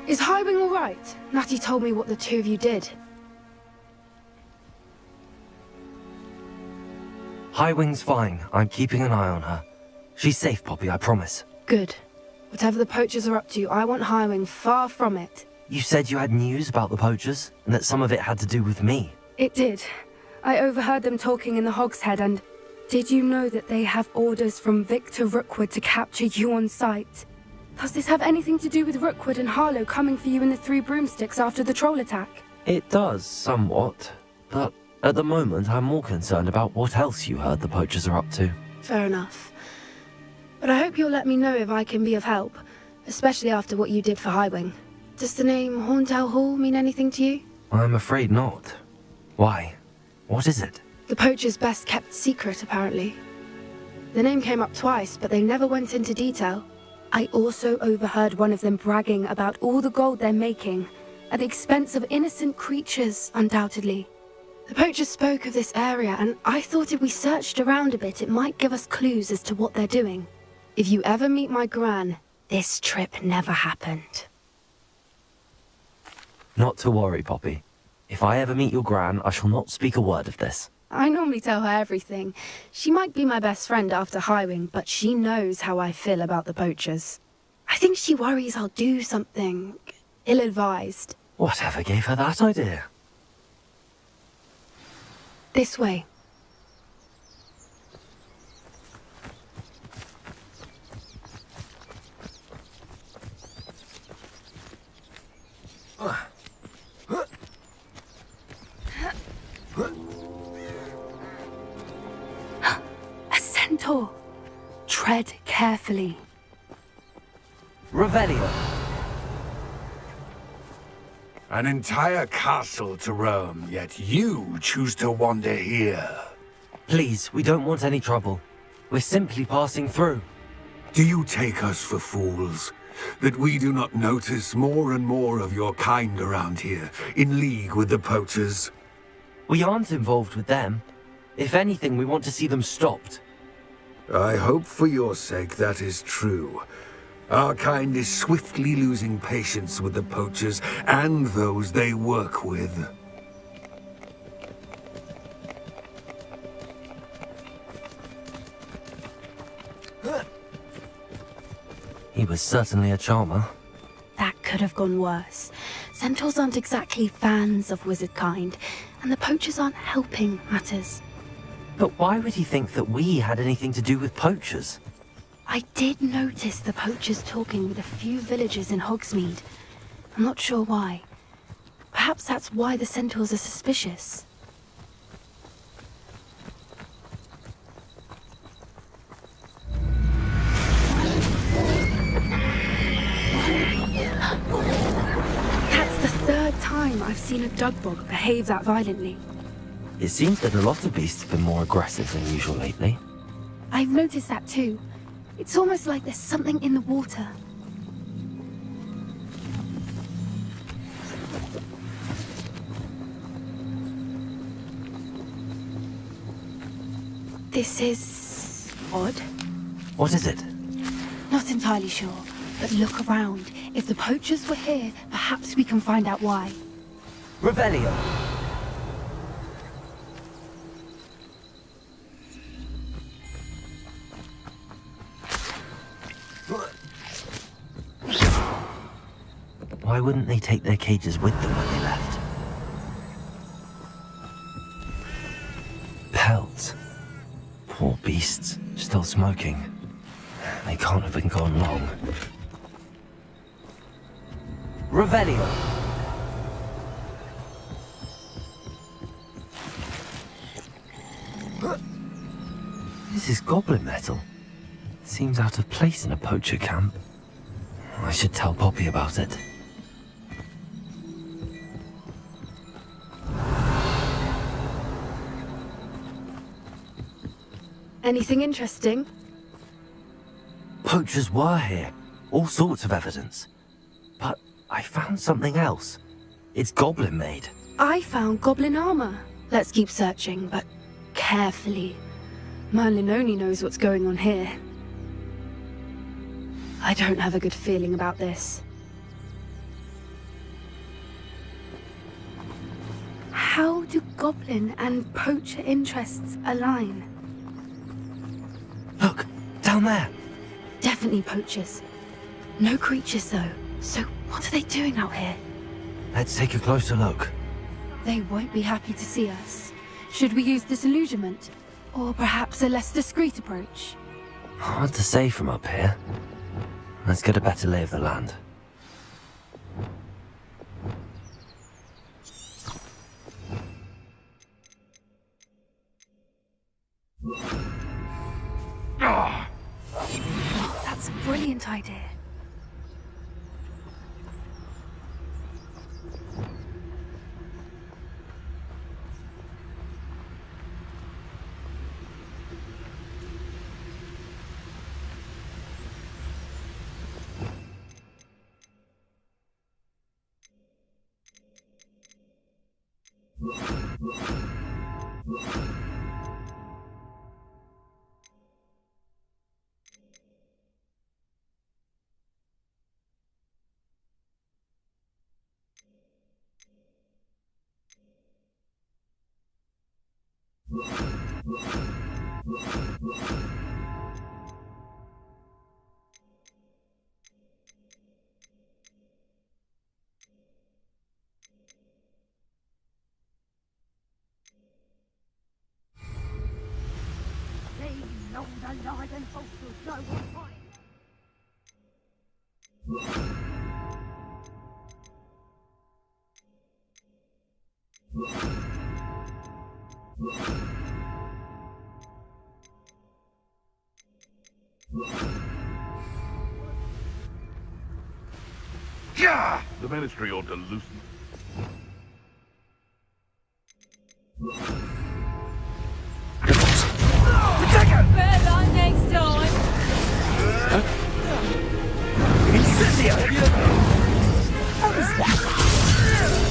S12: Is Highwing all right? Natty told me what the two of you did.
S2: Highwing's fine. I'm keeping an eye on her. She's safe, Poppy, I promise.
S12: Good. Whatever the poachers are up to, I want Highwing far from it.
S2: You said you had news about the poachers, and that some of it had to do with me.
S12: It did. I overheard them talking in the Hogshead, and did you know that they have orders from Victor Rookwood to capture you on sight? Does this have anything to do with Rookwood and Harlow coming for you in the Three Broomsticks after the troll attack?
S2: It does, somewhat. But at the moment, I'm more concerned about what else you heard the poachers are up to.
S12: Fair enough. But I hope you'll let me know if I can be of help, especially after what you did for Highwing. Does the name Horntail Hall mean anything to you?
S2: I'm afraid not. Why? What is it?
S12: The poacher's best kept secret, apparently. The name came up twice, but they never went into detail. I also overheard one of them bragging about all the gold they're making, at the expense of innocent creatures, undoubtedly. The poacher spoke of this area, and I thought if we searched around a bit, it might give us clues as to what they're doing. If you ever meet my gran, this trip never happened.
S2: Not to worry, Poppy. If I ever meet your gran, I shall not speak a word of this.
S12: I normally tell her everything. She might be my best friend after Highwing, but she knows how I feel about the poachers. I think she worries I'll do something ill-advised.
S2: Whatever gave her that idea?
S12: This way. A centaur. Tread carefully.
S9: Revelio.
S10: An entire castle to roam, yet you choose to wander here.
S2: Please, we don't want any trouble. We're simply passing through.
S10: Do you take us for fools? That we do not notice more and more of your kind around here, in league with the poachers?
S2: We aren't involved with them. If anything, we want to see them stopped.
S10: I hope for your sake that is true. Our kind is swiftly losing patience with the poachers and those they work with.
S2: He was certainly a charmer.
S12: That could have gone worse. Centaurs aren't exactly fans of wizard kind, and the poachers aren't helping matters.
S2: But why would he think that we had anything to do with poachers?
S12: I did notice the poachers talking with a few villagers in Hogsmeade. I'm not sure why. Perhaps that's why the centaurs are suspicious. That's the third time I've seen a dugbog behave that violently.
S2: It seems that a lot of beasts have been more aggressive than usual lately.
S12: I've noticed that too. It's almost like there's something in the water. This is odd.
S2: What is it?
S12: Not entirely sure, but look around. If the poachers were here, perhaps we can find out why.
S9: Revelio.
S2: Why wouldn't they take their cages with them when they left? Pelts. Poor beasts, still smoking. They can't have been gone long.
S9: Revelio.
S2: This is goblin metal. Seems out of place in a poacher camp. I should tell Poppy about it.
S12: Anything interesting?
S2: Poachers were here. All sorts of evidence. But I found something else. It's goblin made.
S12: I found goblin armor. Let's keep searching, but carefully. Merlin only knows what's going on here. I don't have a good feeling about this. How do goblin and poacher interests align?
S2: Look, down there.
S12: Definitely poachers. No creatures though. So what are they doing out here?
S2: Let's take a closer look.
S12: They won't be happy to see us. Should we use disillusionment? Or perhaps a less discreet approach?
S2: Hard to say from up here. Let's get a better lay of the land.
S12: brilliant idea.
S13: The Ministry ought to loosen.
S3: Better luck next time.
S1: What is that?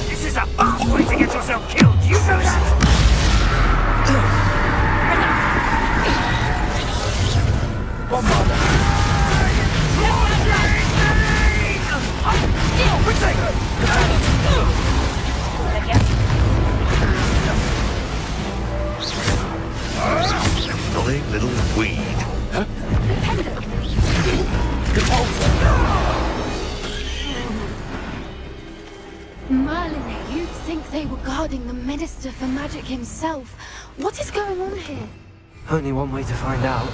S1: This is a fast way to get yourself killed. You know that?
S2: One more.
S13: Annoying little weed.
S12: Merlin, you'd think they were guarding the Minister for Magic himself. What is going on here?
S2: Only one way to find out.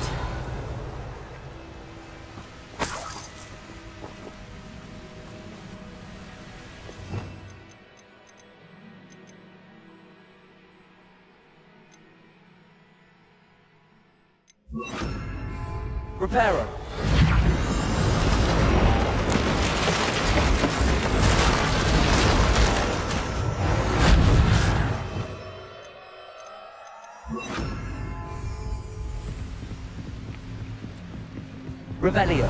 S9: Repairer. Revelio.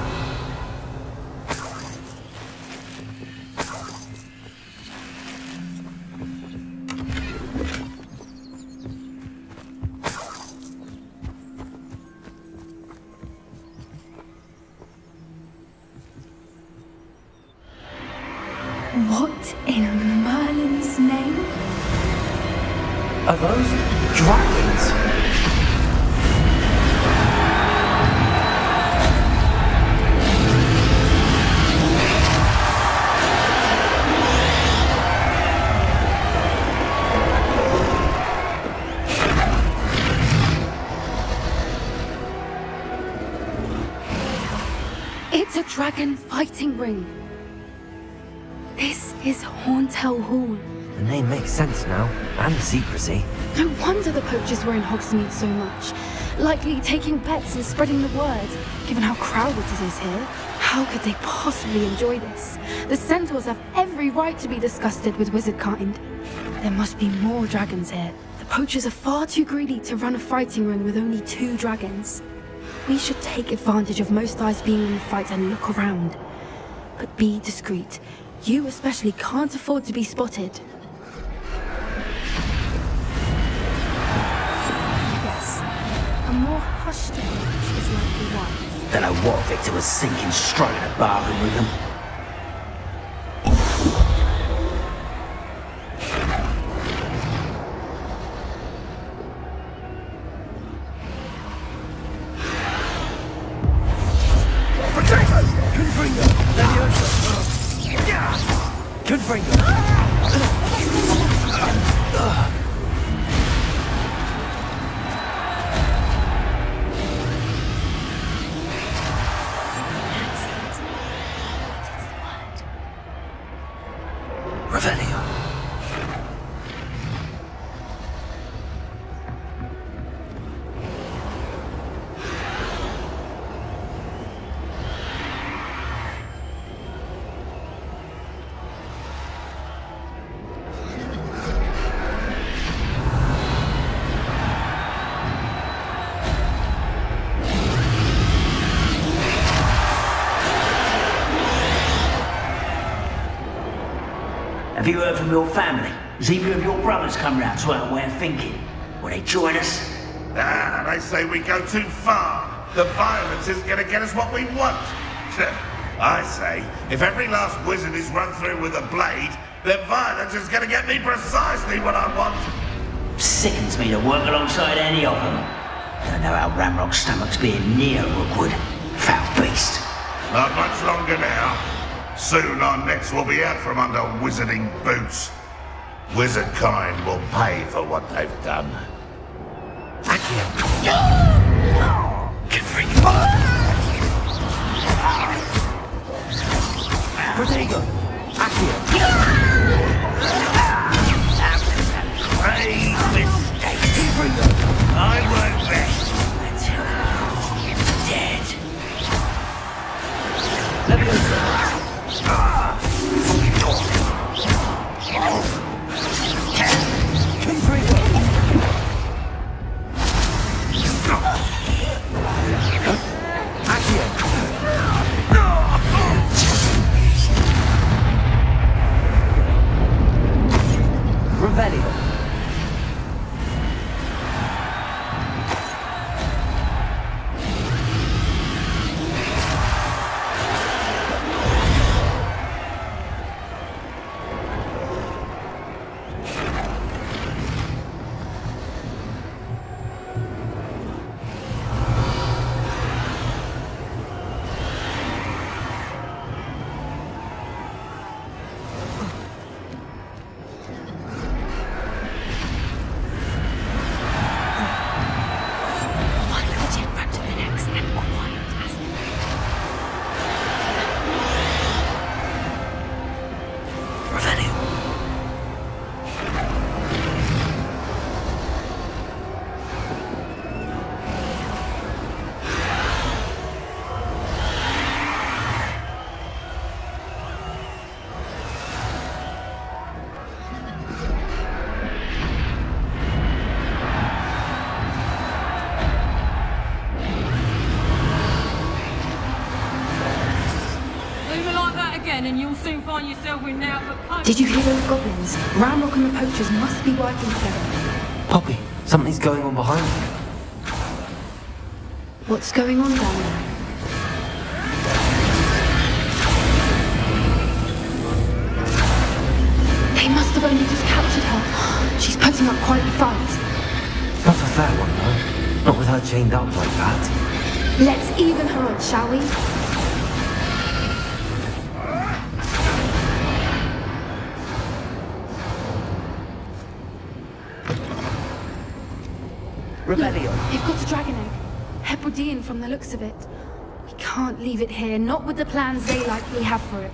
S12: What in Merlin's name?
S2: Are those dragons?
S12: It's a dragon fighting ring. This is Hauntel Hall.
S2: The name makes sense now, and the secrecy.
S12: No wonder the poachers were in Hogsmeade so much. Likely taking bets and spreading the word, given how crowded it is here. How could they possibly enjoy this? The centaurs have every right to be disgusted with wizard kind. There must be more dragons here. The poachers are far too greedy to run a fighting ring with only 2 dragons. We should take advantage of most eyes being in the fight and look around. But be discreet. You especially can't afford to be spotted. Yes, a more hushed approach is likely wise.
S1: Don't know what Victor was thinking, striking a bargain with them.
S11: Have you heard from your family? Has either of your brothers come round to our way of thinking? Will they join us?
S13: Ah, they say we go too far. The violence isn't going to get us what we want. I say, if every last wizard is run through with a blade, then violence is going to get me precisely what I want.
S11: Sickens me to work alongside any of them. Don't know how Ramrock's stomach's being near Rookwood. Foul beast.
S13: Not much longer now. Soon our necks will be out from under wizarding boots. Wizard kind will pay for what they've done.
S2: Protego! Accio!
S11: Great mistake. I won't rest until you're dead.
S9: Revelio.
S14: And you'll soon find yourself in now but
S12: Did you hear those goblins? Ramrock and the poachers must be working together.
S2: Poppy, something's going on behind you.
S12: What's going on down there? They must have only just captured her. She's putting up quite the fight.
S2: Not a fair one, though. Not with her chained up like that.
S12: Let's even her odds, shall we?
S9: Revelio.
S12: They've got a dragon egg. Hebridean from the looks of it. We can't leave it here, not with the plans they likely have for it.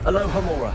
S9: Aloha Mora.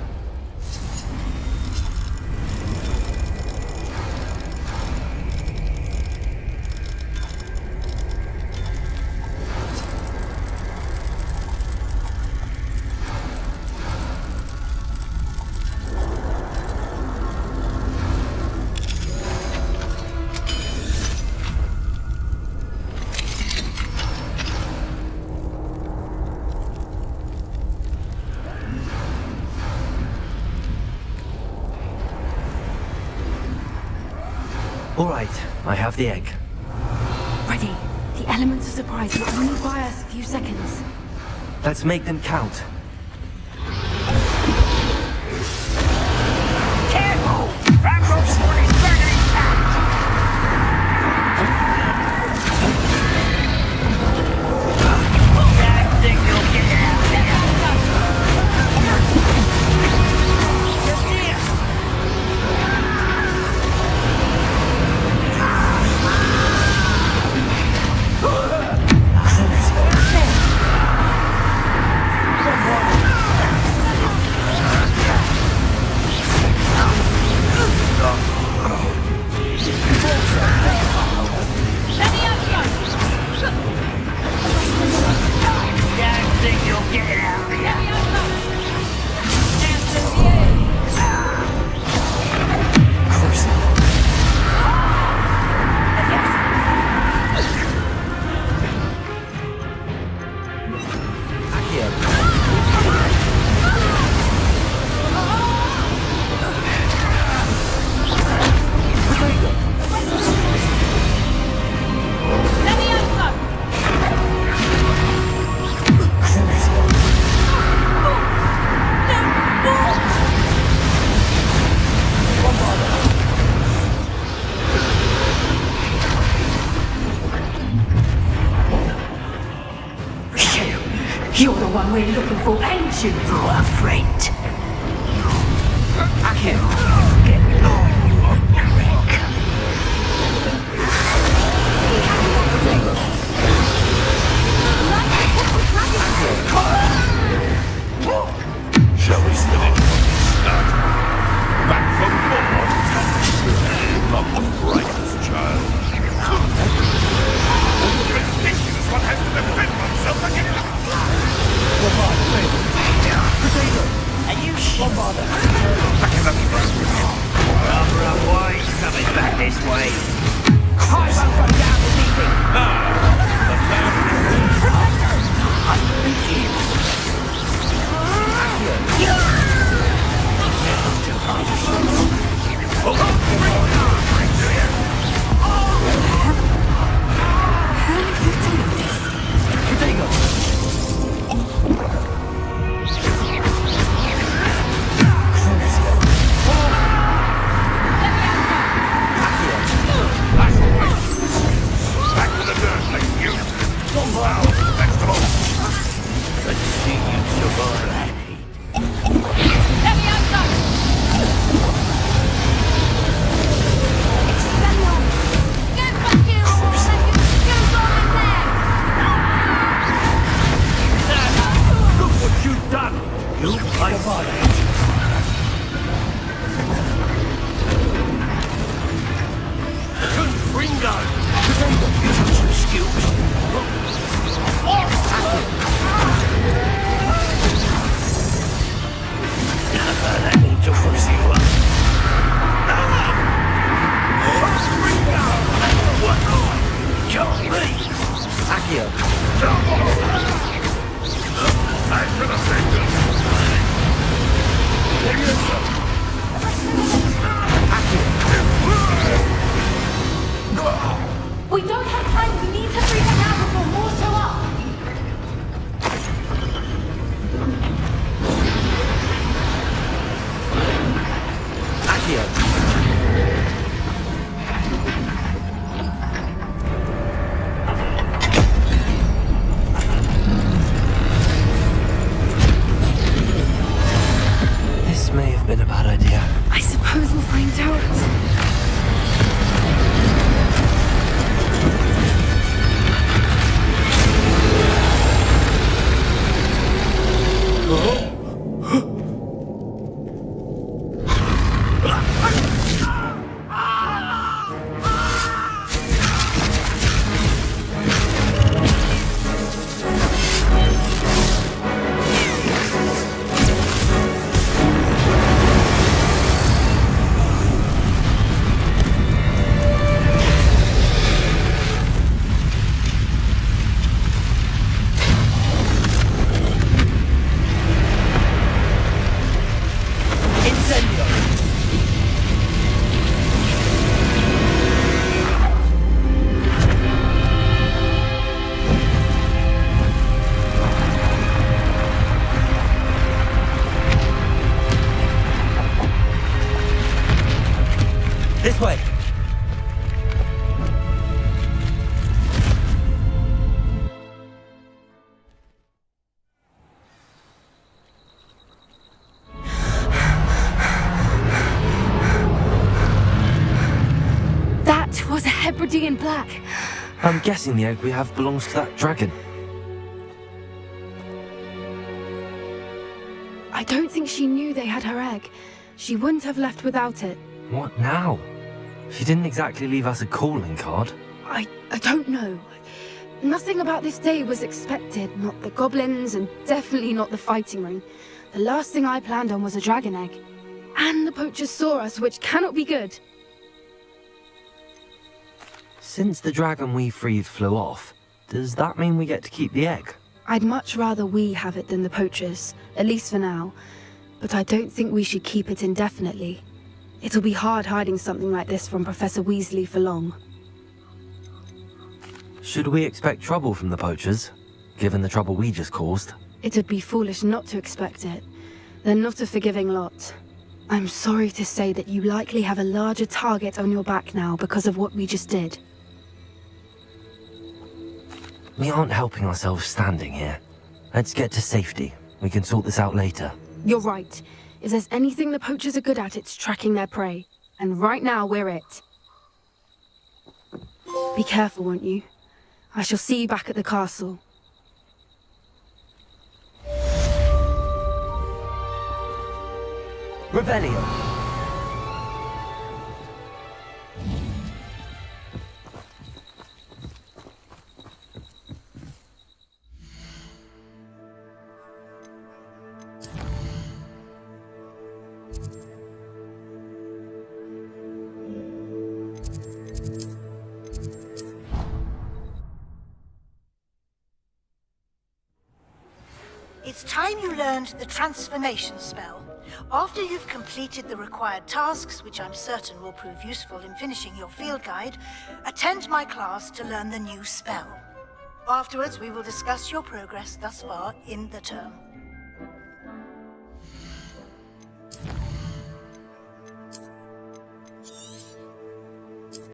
S2: All right, I have the egg.
S12: Ready. The elements of surprise will only buy us a few seconds.
S2: Let's make them count.
S11: Careful! Rambo Ford is burning I think you'll get out. Just here.
S8: You're the one we're looking for, ain't you, our friend? I can't get on trick.
S13: Shall we spin it? Start. Back for more. Not the brightest child. Ridiculous, one has to defend oneself against.
S11: Are you sure?
S13: Back in the front.
S11: Rather a boy coming back this way. I won't go down this easy.
S12: We don't have time. We need to free the house before more show up.
S2: This may have been a bad idea.
S12: I suppose we'll find out. everything in black.
S2: I'm guessing the egg we have belongs to that dragon.
S12: I don't think she knew they had her egg. She wouldn't have left without it.
S2: What now? She didn't exactly leave us a calling card.
S12: I don't know. Nothing about this day was expected. Not the goblins, and definitely not the fighting ring. The last thing I planned on was a dragon egg. And the poachers saw us, which cannot be good.
S2: Since the dragon we freed flew off, does that mean we get to keep the egg?
S12: I'd much rather we have it than the poachers, at least for now. But I don't think we should keep it indefinitely. It'll be hard hiding something like this from Professor Weasley for long.
S2: Should we expect trouble from the poachers, given the trouble we just caused?
S12: It would be foolish not to expect it. They're not a forgiving lot. I'm sorry to say that you likely have a larger target on your back now because of what we just did.
S2: We aren't helping ourselves standing here. Let's get to safety. We can sort this out later.
S12: You're right. If there's anything the poachers are good at, it's tracking their prey. And right now, we're it. Be careful, won't you? I shall see you back at the castle.
S9: Revelio.
S15: It's time you learned the transformation spell. After you've completed the required tasks, which I'm certain will prove useful in finishing your field guide, attend my class to learn the new spell. Afterwards, we will discuss your progress thus far in the term.